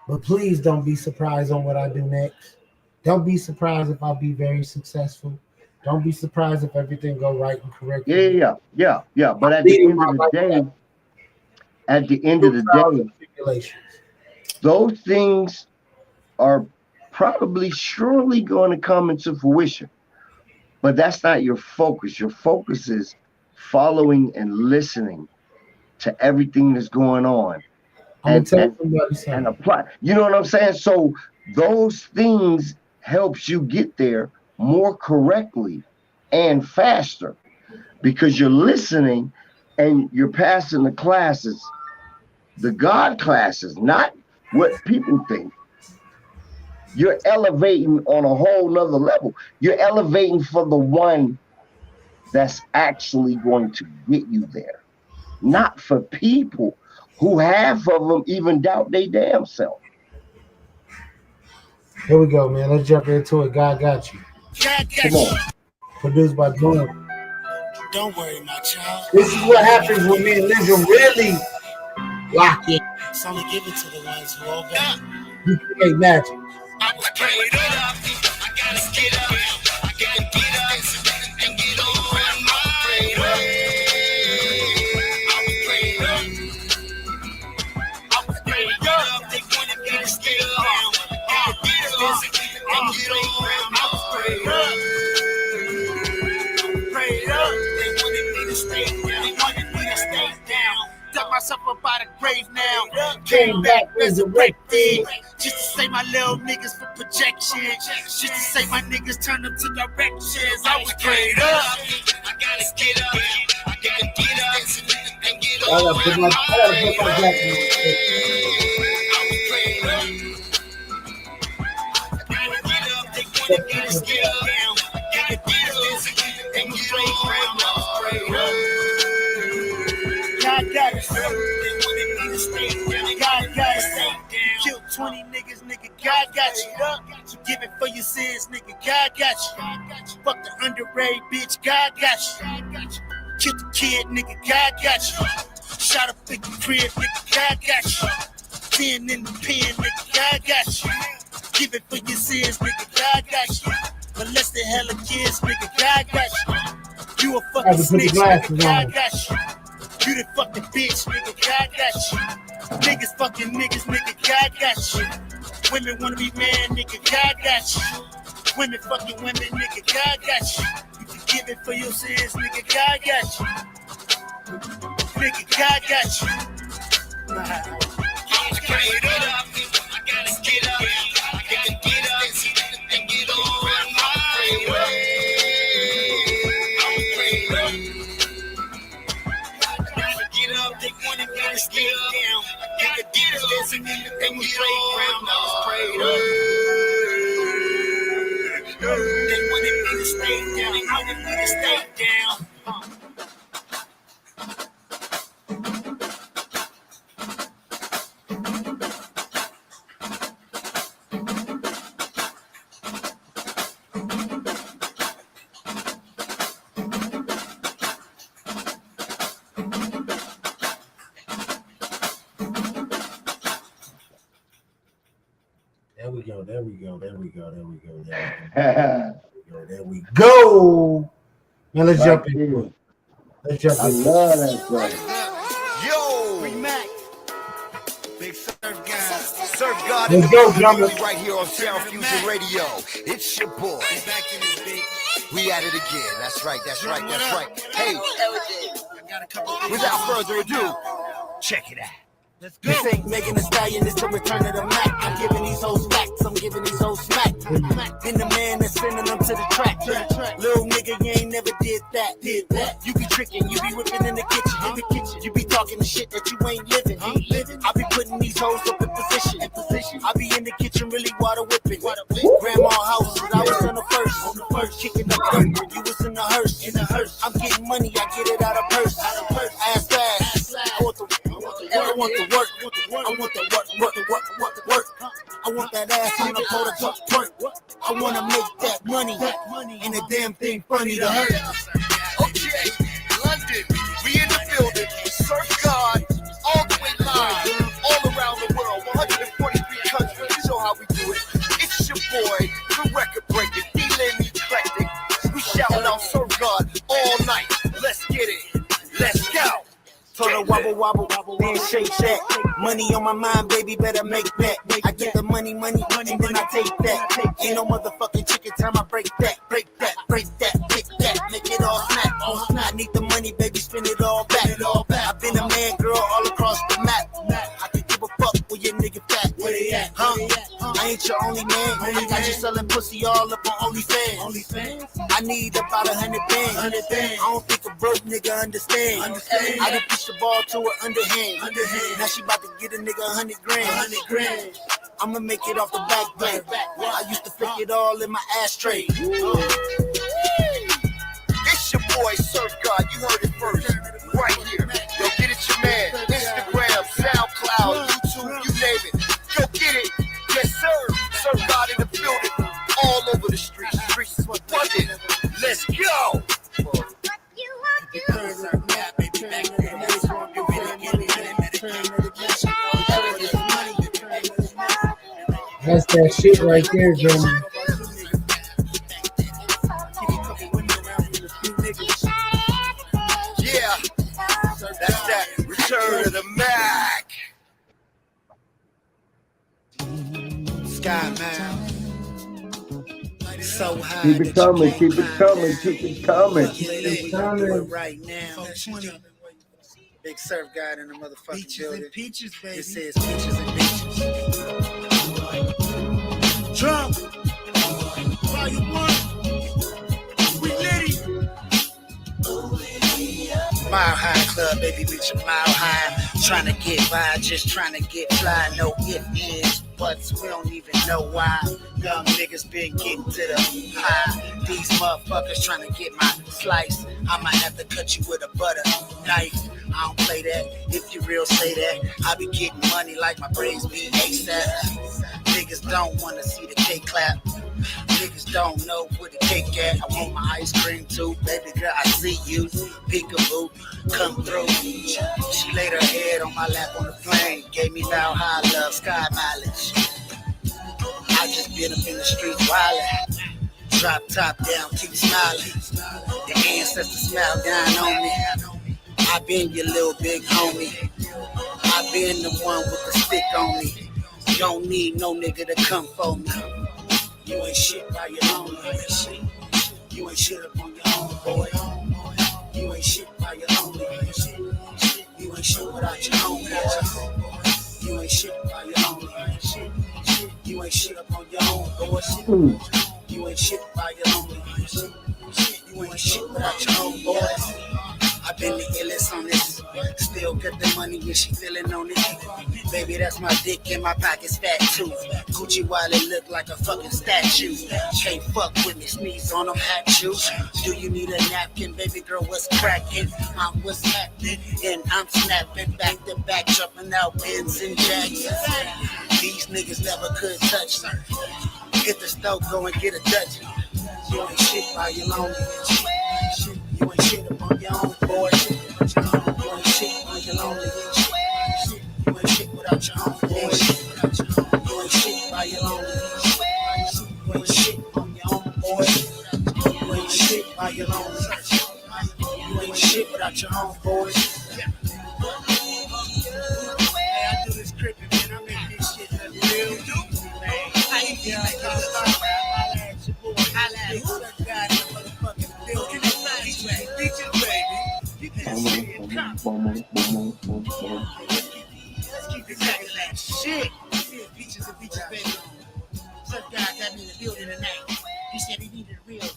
But please don't be surprised on what I do next. Don't be surprised if I'll be very successful. Don't be surprised if everything go right and correct. Yeah. But at the end of the day, those things are probably surely going to come into fruition. But that's not your focus. Your focus is following and listening to everything that's going on. And apply. You know what I'm saying? So those things helps you get there more correctly and faster because you're listening and you're passing the classes, the God classes, not what people think. You're elevating on a whole nother level. You're elevating for the one that's actually going to get you there, not for people who half of them even doubt they damn self. Here we go, man. Let's jump into it. God got you. Come on. Produced by Boom. Don't worry, my child. This is what happens when me and Linda really lock in. It's only given to the ones who obey. You create magic. I was prayed up. I gotta get up. I gotta get up and get on my way. I was prayed up. I was prayed up. They wanted me to stay down. I gotta get up and get on. I was prayed up. I was prayed up. They wanted me to stay down. They wanted me to stay down. Dug myself up out of grave now. Came back resurrected. Just to say my little niggas for projection. Just to say my niggas turn them to directions. I was prayed up. I gotta get up. I gotta get up and get on. I gotta put my black in. I was prayed up. I gotta get up. They wanted me to stay down. I gotta get up and get on. I was prayed up. God got it. They wanted me to stay down. God got it. Kill 20 niggas, nigga. God got you. Forgive it for your sins, nigga. God got you. Fuck the underage bitch. God got you. Kill the kid, nigga. God got you. Shot up in the crib, nigga. God got you. 10 in the pen, nigga. God got you. Give it for your sins, nigga. God got you. Molested hella kids, nigga. God got you. You a fucking snitch, nigga. God got you. You the fucking bitch, nigga, God got you. Niggas fucking niggas, nigga, God got you. Women wanna be man, nigga, God got you. Women fucking women, nigga, God got you. You forgive it for your sins, nigga, God got you. Nigga, God got you. I was prayed up, I gotta get up. I gotta get up and get on my way. They wanted me to stay down. I gotta get up and get on. I was prayed up. They wanted me to stay down. They wanted me to stay down. There we go. Now let's jump into it. I love that song. Yo, Mac, Big Surf God, Surf God, let's go, drummer. Right here on Sound Fusion Radio. It's your boy. We at it again. That's right. Hey, without further ado, check it out. This ain't Megan Thee Stallion, it's the return of the Mac. I'm giving these hoes facts, I'm giving these hoes smack. Been the man that's sending them to the track. Little nigga, you ain't never did that. You be tricking, you be whipping in the kitchen. You be talking the shit that you ain't living. I be putting these hoes up in position. I be in the kitchen really water whipping. Grandma house, I was on the first. Kicking up dirt, you was in the hearse. I'm getting money, I get it out of purse. Ass fast, I want the work. I want the work. I want that ass on the pole to twerk. I want to make that money. And the damn thing funny to hurt. Okay, London, we in the building. Surf God, all the way live, all around the world, 143 countries. You know how we do it. It's your boy, the record breaker, D-Lane Eclectic. We shouting out Surf God all night. Let's get it. Let's go. Told her wobble, then shake that. Money on my mind, baby, better make that. I get the money, and then I take that. Ain't no motherfucking chicken time, I break that, pick that, make it all snap. I need the money, baby, spend it all back. I've been a man, girl, all across the map. I can give a fuck where your nigga fat. Where they at? Huh? I ain't your only man. I got you selling pussy all up on OnlyFans. I need about 100 bands. I don't think a broke nigga understand. I done push the ball to her underhand. Now she about to get a nigga 100 grand. I'ma make it off the back plate. I used to flick it all in my ashtray. It's your boy, Surf God. You heard it first. Right here. Yo, get it, your man. Instagram, SoundCloud, YouTube, you name it. Go get it. Yes, sir. Surf God in the building. All over the streets. London. Let's go. That's that shit right there, gentlemen. Yeah, that's that return of the Mac. Sky man, so high. Keep it coming. Right now. Big Surf God in the motherfucking building. Peaches, baby. It says peaches and beaches. Drum. Volume 1. We litty. Mile High Club, baby, reach a mile high. Trying to get by, just trying to get fly. No ifs, ands, buts, we don't even know why. Young niggas been getting to the high. These motherfuckers trying to get my slice. I might have to cut you with a butter knife. I don't play that. If you real, say that. I be getting money like my braids be ASAP. Niggas don't want to see the cake clap. Niggas don't know where the cake at. I want my ice cream too. Baby girl, I see you. Peekaboo, come through. She laid her head on my lap on the plane. Gave me Mile High love, sky mileage. I just been up in the streets wildin'. Drop top down, keep smiling. The ancestors smile down on me. I been your little big homie. I been the one with the stick on me. Don't need no nigga to come for me. You ain't shit by your own. You ain't shit up on your own, boy. You ain't shit by your own. You ain't shit without your own, boy. You ain't shit by your own. You ain't shit up on your own, boy. You ain't shit by your own. You ain't shit without your own, boy. I've been the illest on this. Still got the money when she feeling on it. Baby, that's my dick and my pocket's fat too. Gucci wallet look like a fucking statue. at you. Can't fuck with me, sneeze on them, at you. Do you need a napkin, baby girl? What's cracking? I'm what's happening, and I'm snapping back to back, jumping out Benz and Jacksons. These niggas never could touch me. Hit the stove, go and get a Dutch. You ain't shit by your lonely. You ain't shit upon your own, boy. You ain't shit by your lonely. You ain't shit without your own, boy. You ain't shit by your lonely. You ain't shit on your own, boy. You ain't shit by your lonely. You ain't shit without your own, boy. Hey, I do this cricket, man. I make this shit look real. How you feel like I'm shit. Beaches and beaches, baby. Some guy got me in the building tonight. He said he needed a real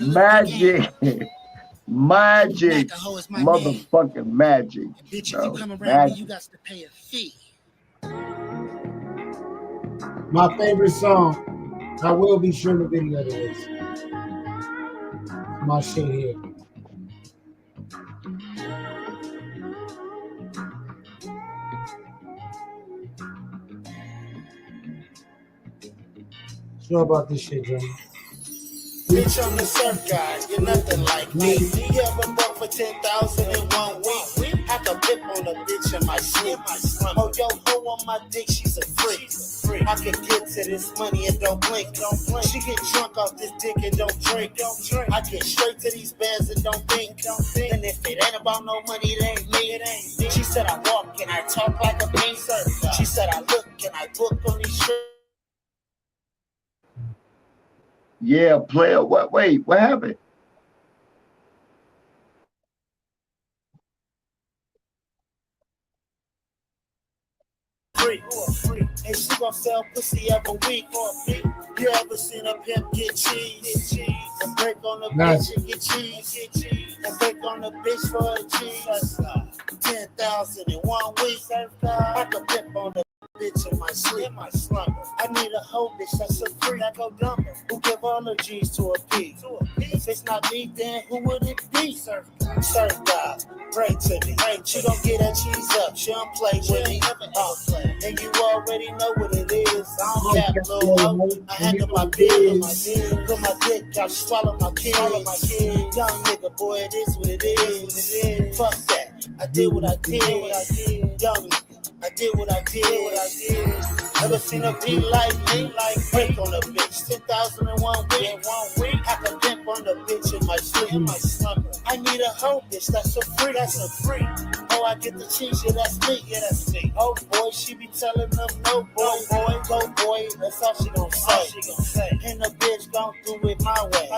magic. Motherfucking magic. Bitch, if you come around me, you got to pay a fee. My favorite song. I will be sure the video to this. My shit here. Sure about this shit, Johnny. Bitch, I'm the surf guy. You're nothing like me. You ever bought for 10,000 in 1 week? I can pip on a bitch in my sleep. Oh, yo, ho on my dick, she's a freak. I can get to this money and don't blink. She get drunk off this dick and don't drink. I get straight to these bands and don't think. And if it ain't about no money, it ain't me. She said I walk and I talk like a painter. She said I look and I book on these trips. Yeah, player. What? Wait, what happened? Free. And she gon' sell pussy every week. You ever seen a pimp get cheese? And break on a bitch and get cheese. And break on a bitch for a cheese. 10,000 in 1 week. I can pimp on a bitch in my sleep. I need a whole bitch that's a freak. I go dumber. Who give all the G's to a P? If it's not me, then who would it be? Surf God, pray to me. She gon' get that cheese up. She don't play with me. And you already know what it is. I don't cap, little hoe. I handle my biz. Put my dick out, swallow my kids. Young nigga, boy, it is what it is. Fuck that. I did what I did. Young nigga. I did what I did. Never seen a beat like me, like break on a bitch. 10,000 in 1 week. I can pimp on the bitch in my sleep. I need a hoe bitch, that's a free. Oh, I get the cheese, yeah, that's me. Oh boy, she be telling them no boy, go boy. That's all she gon' say. And the bitch gon' do it my way.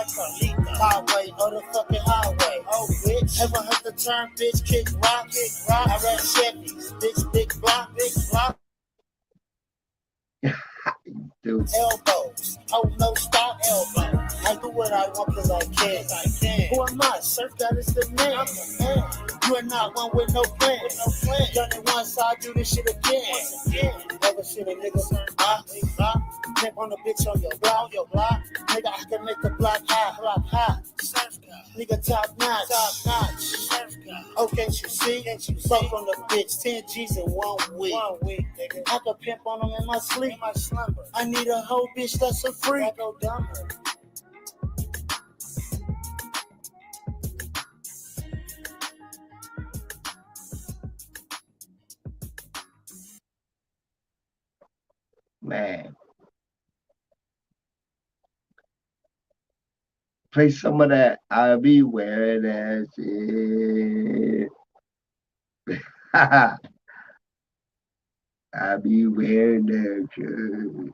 My way, or the fucking highway. Oh bitch, ever heard the term bitch kick rock? I rap Chevys, bitch big block. Dude. Elbows, oh no, stop elbow. I do what I want cause I can. Who am I? Surf God is the man. I'm the man. You are not one with no plan. Done it once, I do this shit again. Ever seen a nigga pimp on a bitch on your block? Nigga, I can make the block high. Surf God. Nigga, top notch. Surf God. Oh, can't you see? Fuck on the bitch, 10 G's in 1 week. Nigga. I can pimp on them in my sleep. I need a whole bitch that's a freak. I go dumber. Man. Play some of that. I'll be wearing that shit. I'll be wearing that shit.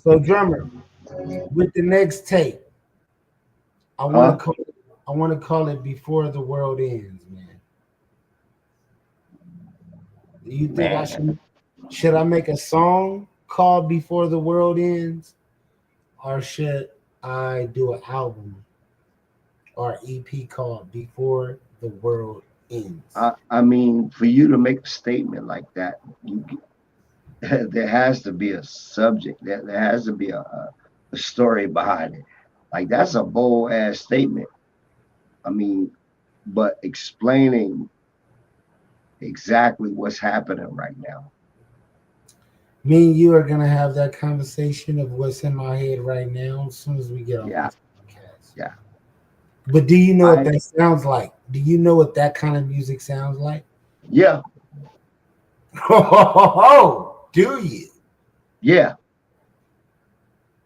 So drummer, with the next tape, I want to call it Before the World Ends, man. Do you think I should I make a song called Before the World Ends, or should I do an album or EP called Before the World Ends? I mean, for you to make a statement like that, there has to be a subject. There has to be a story behind it. Like, that's a bold ass statement. I mean, but explaining exactly what's happening right now. Me and you are gonna have that conversation of what's in my head right now as soon as we get off this podcast. Yeah. But do you know what that sounds like? Do you know what that kind of music sounds like? Yeah. Oh, do you? Yeah.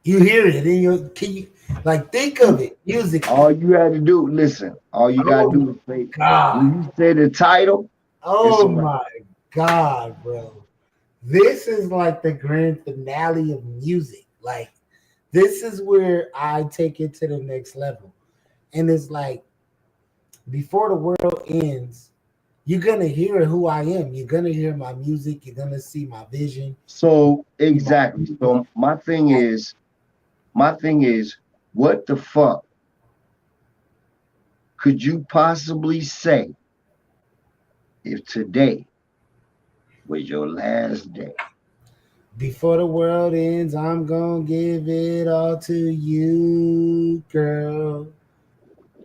You hear it in your, can you like think of it? Music. All you had to do, listen, all you gotta do is say, when you say the title. Oh my God, bro. This is like the grand finale of music. Like, this is where I take it to the next level. And it's like, before the world ends, you're gonna hear who I am. You're gonna hear my music. You're gonna see my vision. So exactly. So my thing is, what the fuck could you possibly say if today was your last day? Before the world ends, I'm gonna give it all to you, girl.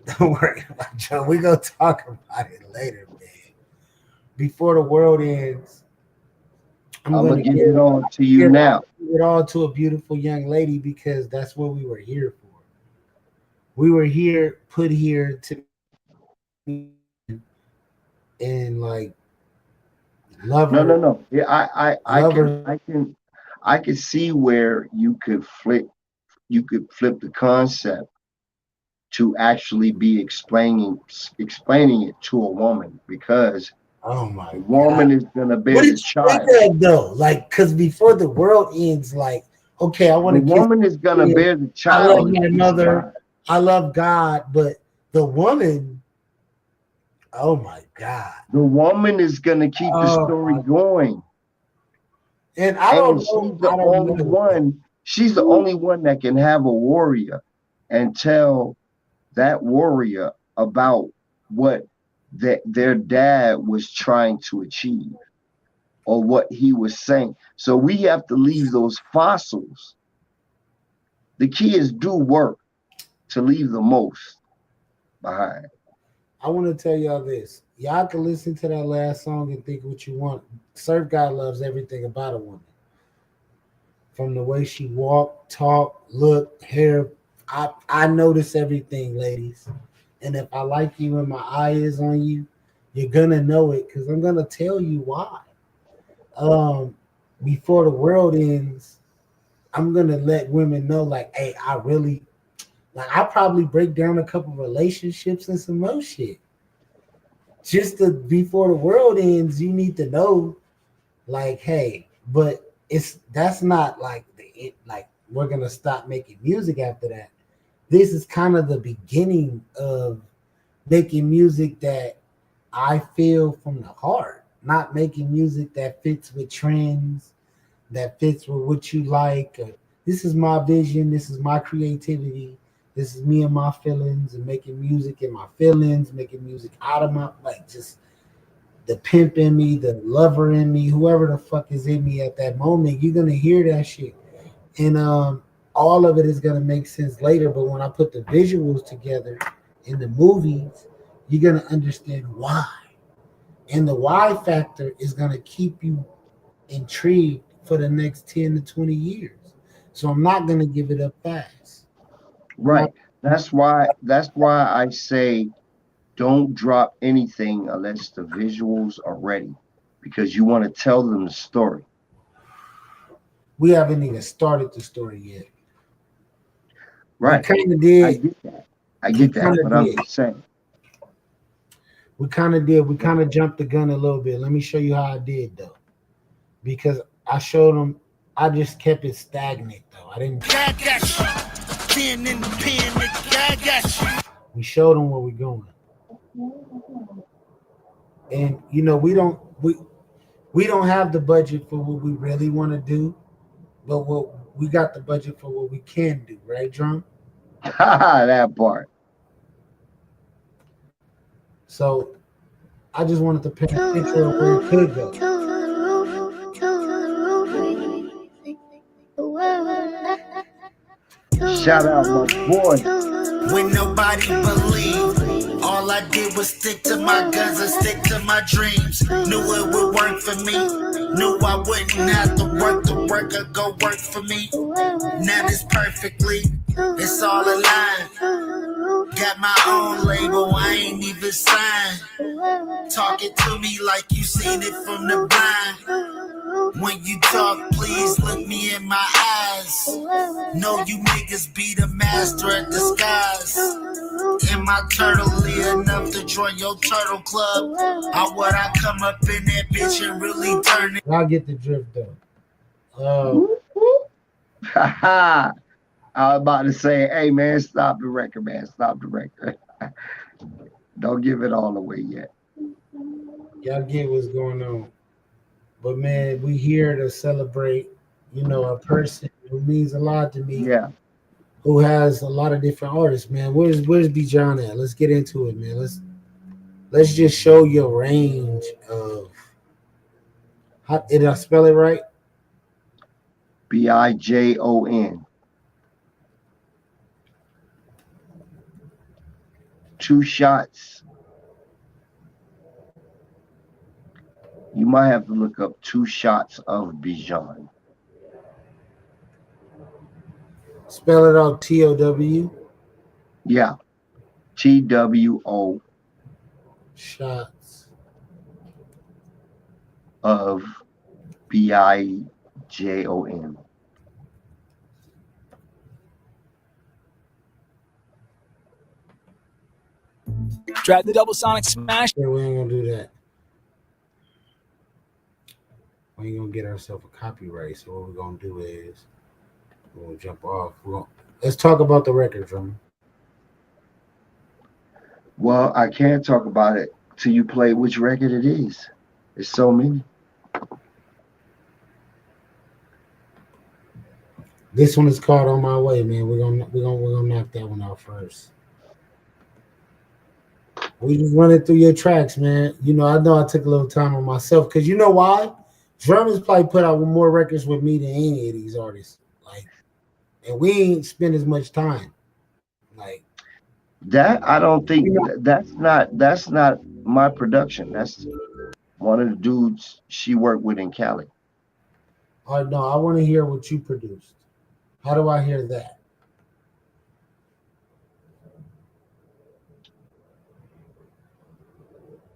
Don't worry about Joe. We're gonna talk about it later, man. Before the world ends, I'm gonna give it all to you now. Give it all to a beautiful young lady, because that's what we were here for. We were put here to, and like, love her. No. Yeah, I can see where you could flip the concept to actually be explaining it to a woman, because the woman is gonna bear the child. That, though, like, because before the world ends, like, okay, I want to. The woman is gonna bear the child. I love my mother. I love God, but the woman, oh my God, the woman is gonna keep the story going. And I don't know. She's the only one. She's the only one that can have a warrior and tell that warrior about what their dad was trying to achieve, or what he was saying. So we have to leave those fossils. The kids do work to leave the most behind. I want to tell y'all this. Y'all can listen to that last song and think what you want. Surf God loves everything about a woman. From the way she walk, talk, look, hair. I notice everything, ladies. And if I like you and my eye is on you, you're gonna know it, because I'm gonna tell you why. Before the world ends, I'm gonna let women know, like, hey, I probably break down a couple relationships and some more shit. Just before the world ends, you need to know, like, hey, but that's not like like we're gonna stop making music after that. This is kind of the beginning of making music that I feel from the heart, not making music that fits with trends, that fits with what you like. This is my vision. This is my creativity. This is me and my feelings, and making music in my feelings, making music out of my, like, just the pimp in me, the lover in me, whoever the fuck is in me at that moment. You're going to hear that shit. And all of it is going to make sense later. But when I put the visuals together in the movies, you're going to understand why. And the why factor is going to keep you intrigued for the next 10 to 20 years. So I'm not going to give it up fast. Right. That's why I say don't drop anything unless the visuals are ready, because you want to tell them the story. We haven't even started the story yet. Right. We kind of did. I get that, but I'm just saying. We kind of did. We kind of jumped the gun a little bit. Let me show you how I did, though. Because I showed them I just kept it stagnant though. I didn't. We showed them where we're going, and you know we don't have the budget for what we really want to do, but what we got the budget for what we can do, right, Drum? That part. So I just wanted to paint a picture of where it could go. Shout out my boy. When nobody believed, all I did was stick to my guns and stick to my dreams. Knew it would work for me. Knew I wouldn't have to work or go work for me. Now this perfectly, it's all aligned. Got my own label, I ain't even signed. Talking to me like you seen it from the blind. When you talk, please look me in my eyes. Know you niggas be the master at disguise. Am I turtly enough to join your turtle club? Or would I come up in that bitch and really turn it? I'll get the drift though. I was about to say, hey man, stop the record, man. Stop the record. Don't give it all away yet. Y'all get what's going on. But man, we here to celebrate, you know, a person who means a lot to me. Yeah. Who has a lot of different artists, man. Where's B John at? Let's get into it, man. Let's just show your range of did I spell it right? Bijon. 2 shots. You might have to look up 2 shots of Bijon. Spell it out TOW. Yeah. TWO. Shots of BIJON. Drag the double sonic smash. Yeah, we ain't gonna do that. We ain't gonna get ourselves a copyright. So what we're gonna do is we're gonna jump off. Let's talk about the record, Drum. Well, I can't talk about it till you play which record it is. There's so many. This one is called On My Way, man. We're gonna knock that one out first. We just running through your tracks, man. You know I took a little time on myself because you know why? Drum has probably put out more records with me than any of these artists. Like, and we ain't spend as much time. Like that, I don't think that's not my production. That's one of the dudes she worked with in Cali. All right, no, I want to hear what you produced. How do I hear that?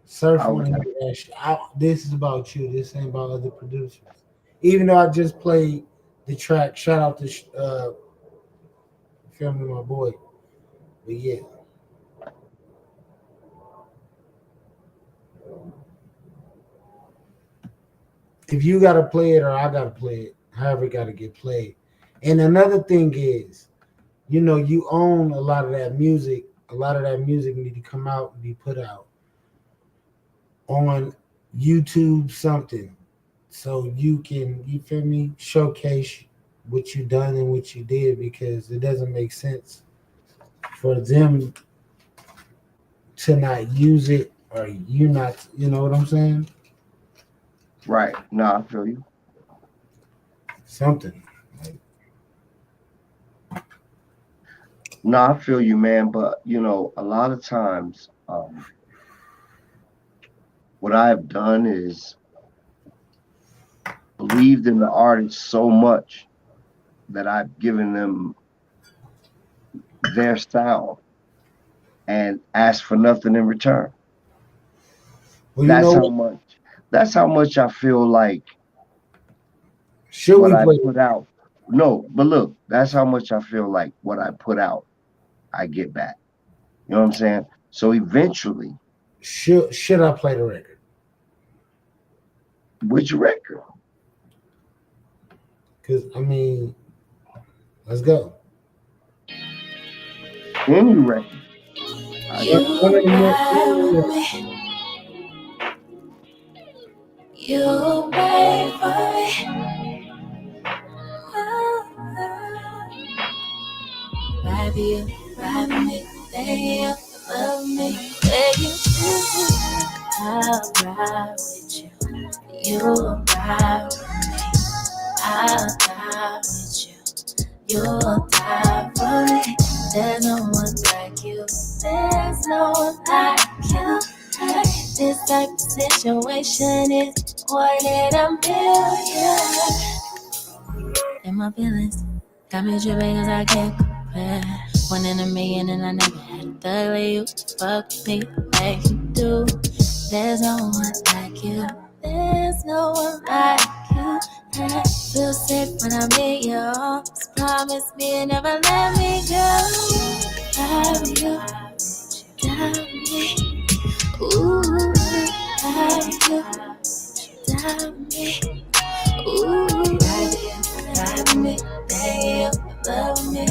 Surf on this is about you. This ain't about other producers. Even though I just played the track, shout out to Family, my boy. But yeah. If you gotta play it or I gotta play it, however it gotta get played. And another thing is, you know, you own a lot of that music. A lot of that music need to come out and be put out on YouTube something. So you can, you feel me, showcase what you done and what you did, because it doesn't make sense for them to not use it or you not, you know what I'm saying? Right. No, I feel you. Something. No, I feel you, man. But, you know, a lot of times, what I've done is believed in the artist so much that I've given them their style and asked for nothing in return. Well, That's how much I feel like should what we I play? put out. No, but look, that's how much I feel like what I put out, I get back. You know what I'm saying? So eventually, should I play the record? which record? Cause I mean, let's go. Any record. You love me. You pray for me. Ride you, ride me, they you love me. Where you do, I'll ride with you. You ride with me. I'll die with you. You'll die for me. There's no one like you. There's no one like you. Hey, this type of situation is one in a million. And my feelings got me tripping cause I can't compare. 1 in a million and I never had a thug like you. Fuck me like you do. There's no one like you. There's no one like you. I feel safe when I'm in your arms. Promise me and never let me go. Have you got me? Ooh, have you got me? Ooh, ride me, dang you, love me.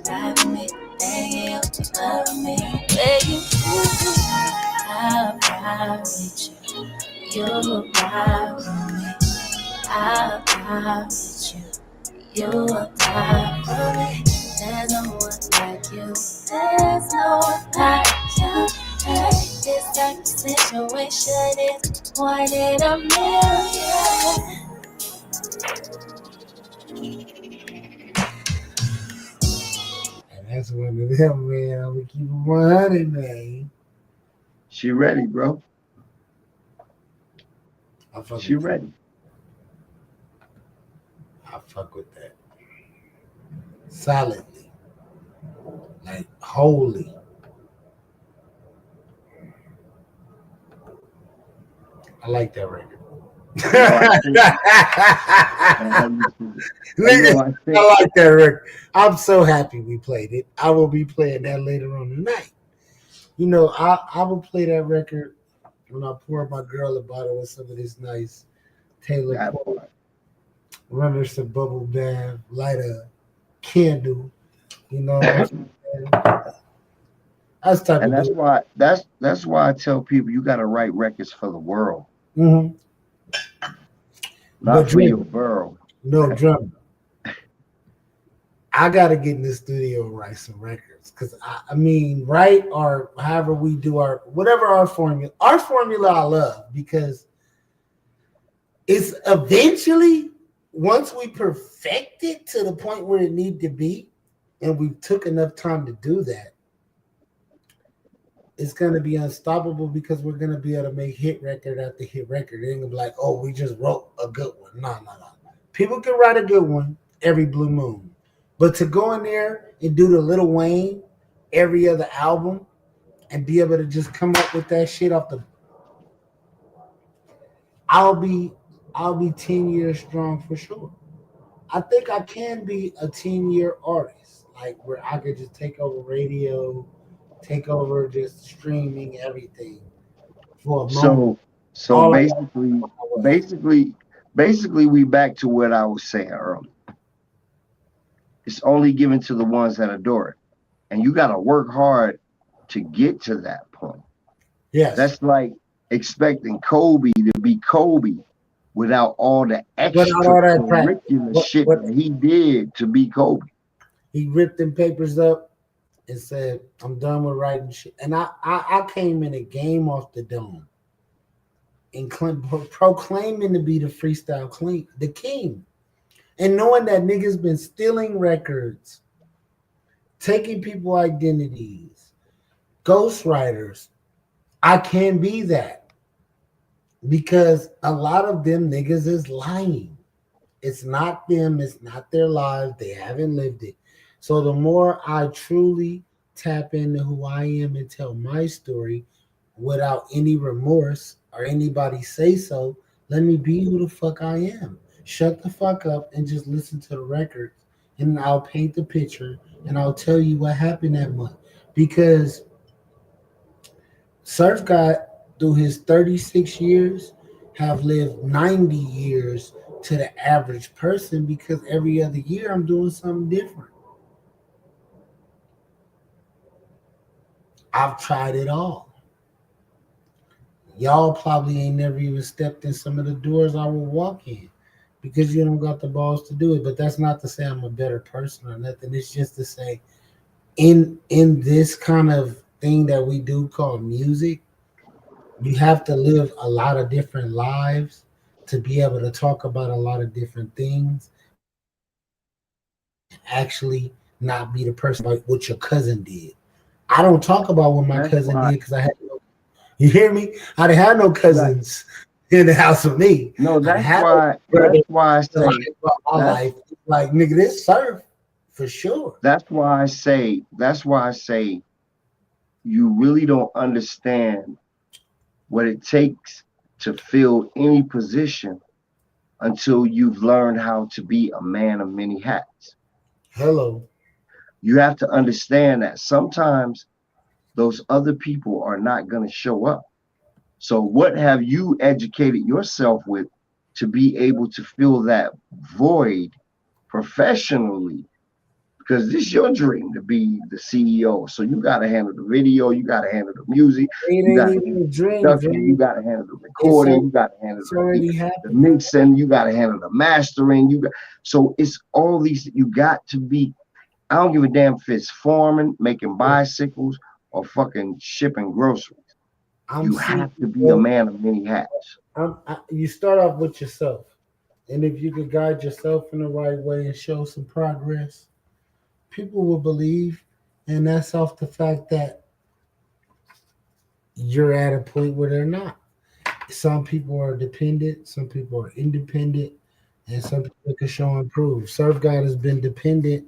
Ride me, dang you, love me. Where you I'll ride with you. You'll ride with me. I'll ride with you. You'll ride for me. There's no one like you. There's no one like you. Hey, this type of situation is 1 in a million. And that's one of them, man. I'm gonna keep it 100, man. She ready, bro. She ready. I fuck with that. Solidly. Like wholly. I like that record. Nigga, I like that record. I'm so happy we played it. I will be playing that later on tonight. You know, I will play that record when I pour my girl a bottle of some of this nice Taylor Port, run her some bubble bath, light a candle, you know. That's type and of that's why I tell people you gotta write records for the world. Mm-hmm. Not for your borough. No drummer. I gotta get in the studio and write some records. Cause I mean, write or however we do whatever our formula I love, because it's eventually, once we perfect it to the point where it need to be, and we took enough time to do that, it's gonna be unstoppable, because we're gonna be able to make hit record after hit record. It ain't gonna be like, oh, we just wrote a good one. No. People can write a good one every blue moon. But to go in there and do the Lil Wayne every other album and be able to just come up with that shit off the, I'll be 10 years strong for sure. I think I can be a 10-year artist, like where I could just take over radio, take over just streaming everything for a moment. So basically we back to what I was saying earlier. It's only given to the ones that adore it. And you got to work hard to get to that point. Yes. That's like expecting Kobe to be Kobe without all the extracurricular shit that he did to be Kobe. He ripped them papers up and said, I'm done with writing shit. And I came in a game off the dome and proclaiming to be the freestyle the king. And knowing that niggas been stealing records, taking people identities, ghostwriters, I can be that. Because a lot of them niggas is lying. It's not them. It's not their lives. They haven't lived it. So the more I truly tap into who I am and tell my story without any remorse or anybody say so, let me be who the fuck I am. Shut the fuck up and just listen to the records, and I'll paint the picture and I'll tell you what happened that month. Because Surf God, through his 36 years, have lived 90 years to the average person because every other year I'm doing something different. I've tried it all. Y'all probably ain't never even stepped in some of the doors I will walk in because you don't got the balls to do it. But that's not to say I'm a better person or nothing. It's just to say in this kind of thing that we do called music, you have to live a lot of different lives to be able to talk about a lot of different things. Actually not be the person like what your cousin did. I don't talk about what my cousin did because I had no, you hear me? I didn't have no cousins in the house with me. No, that's why I say my life. Like nigga, this surf for sure. That's why I say you really don't understand what it takes to fill any position until you've learned how to be a man of many hats. Hello. You have to understand that sometimes those other people are not going to show up. So what have you educated yourself with to be able to fill that void professionally? Because this is your dream to be the CEO. So you got to handle the video, you got to handle the music, you got to handle the production, you got to handle the recording, you got to handle the mixing, you got to handle the mastering. So it's all these, you got to be, I don't give a damn if it's farming, making bicycles, or fucking shipping groceries. You have to be a man of many hats. You start off with yourself. And if you could guide yourself in the right way and show some progress, people will believe. And that's off the fact that you're at a point where they're not. Some people are dependent, some people are independent, and some people can show and prove. Surf God has been dependent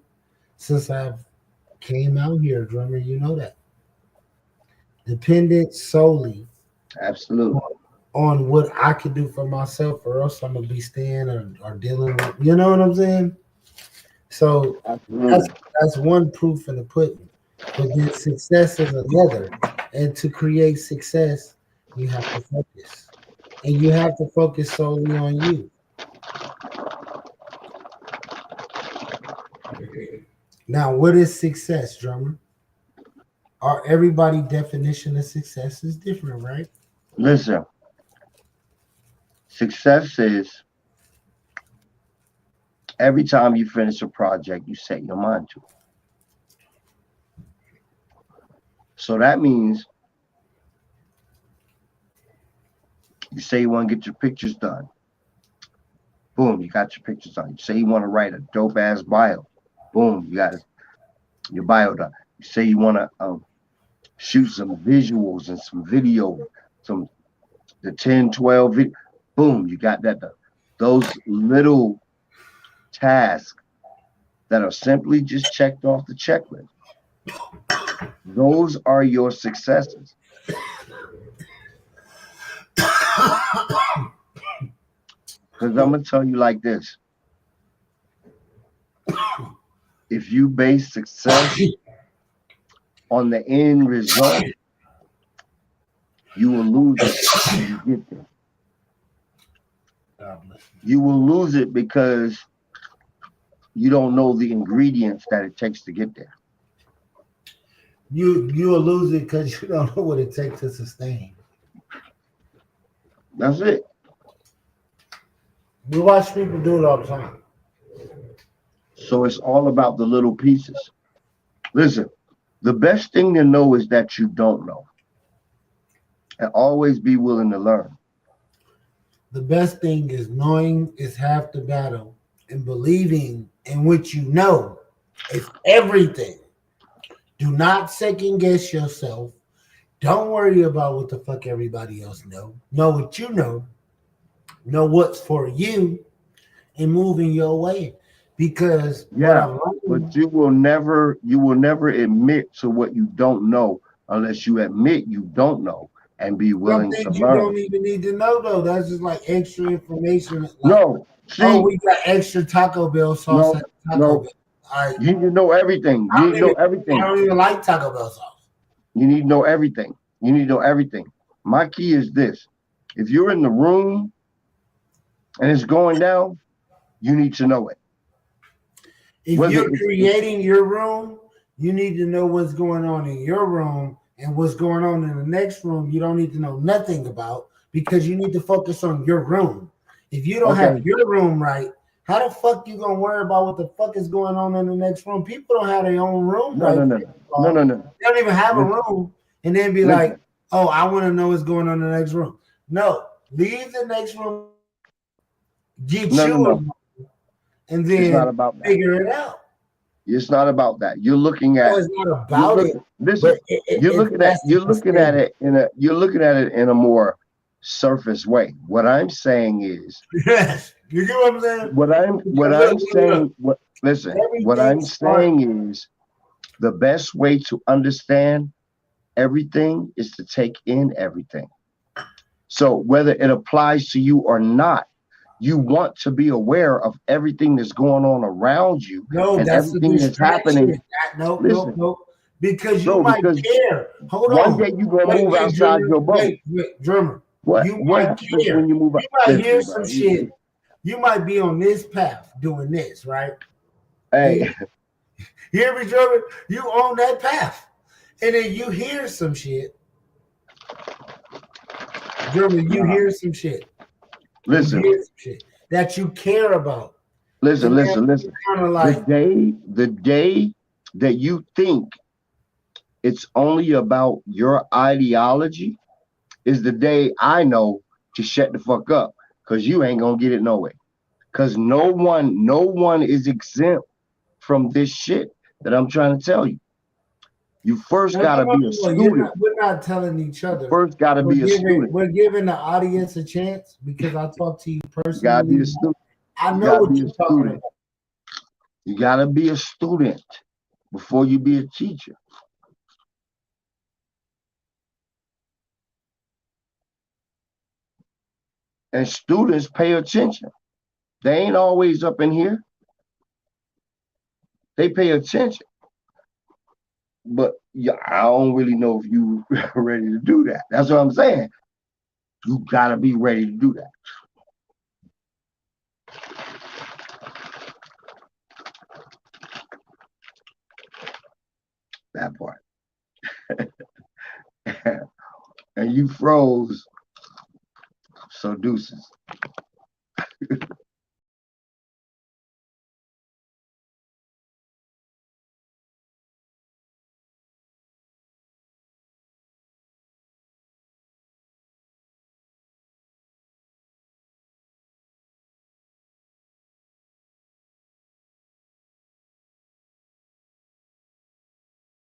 since I've came out here, drummer. You know that. Dependent solely. Absolutely. On what I could do for myself, or else I'm gonna be staying or dealing with. You know what I'm saying? So that's one proof in the pudding. But then success is another. And to create success, you have to focus. And you have to focus solely on you. Now, what is success, drummer? Everybody's definition of success is different, right? Listen, success is every time you finish a project, you set your mind to it. So that means you say you want to get your pictures done. Boom, you got your pictures done. You say you want to write a dope ass bio. Boom, you got your bio done. You say you want to shoot some visuals and some video, the 10, 12 video. Boom, you got that done. Those little tasks that are simply just checked off the checklist. Those are your successes. Because I'm going to tell you like this. If you base success on the end result, you will lose it when you get there. You will lose it because you don't know the ingredients that it takes to get there. You will lose it because you don't know what it takes to sustain. That's it. We watch people do it all the time. So it's all about the little pieces. Listen, the best thing to know is that you don't know. And always be willing to learn. The best thing is knowing is half the battle, and believing in what you know is everything. Do not second guess yourself. Don't worry about what the fuck everybody else know. Know what you know. Know what's for you, and move in your way. Because but you will never admit to what you don't know unless you admit you don't know and be willing to learn. You don't even need to know though. That's just like extra information. Like, no, see, we got extra Taco Bell sauce. Bell. Right. You need to know everything. You need to know everything. I don't even like Taco Bell sauce. You need to know everything. You need to know everything. My key is this: if you're in the room and it's going down, you need to know it. If Whether you're it's- creating your room, you need to know what's going on in your room, and what's going on in the next room you don't need to know nothing about, because you need to focus on your room. If you don't have your room right, how the fuck you gonna worry about what the fuck is going on in the next room? People don't have their own room right. No. They don't even have a room, and then be like, oh, I want to know what's going on in the next room. No, leave the next room, get you a room, and then it's not about that. figure it out. It's not about that. You're looking at. No, it's not about it. Listen, you're looking at it in a more surface way. What I'm saying is, yes, you get what I'm saying. What I'm saying is, the best way to understand everything is to take in everything. So whether it applies to you or not, you want to be aware of everything that's going on around you. No, and that's everything that's happening. No. Because you might care. Hold on. One day you're gonna move outside your boat. Wait, drummer. What might happens care. when you move out? You might hear some shit. You might be on this path doing this, right? Hey, you hear me, drummer? You on that path, and then you hear some shit. Drummer, you hear some shit. Listen, that you care about. Listen. Kind of like the day that you think it's only about your ideology is the day I know to shut the fuck up, because you ain't gonna get it no way. Because no one is exempt from this shit that I'm trying to tell you. You first gotta be a student. We're not telling each other. First gotta be a student. We're giving the audience a chance, because I talk to you personally. You gotta be a student. I know what you're talking about. You gotta be a student before you be a teacher. And students pay attention. They ain't always up in here. They pay attention. But yeah, I don't really know if you ready to do that. That's what I'm saying. You gotta be ready to do that. That part. And you froze. So deuces.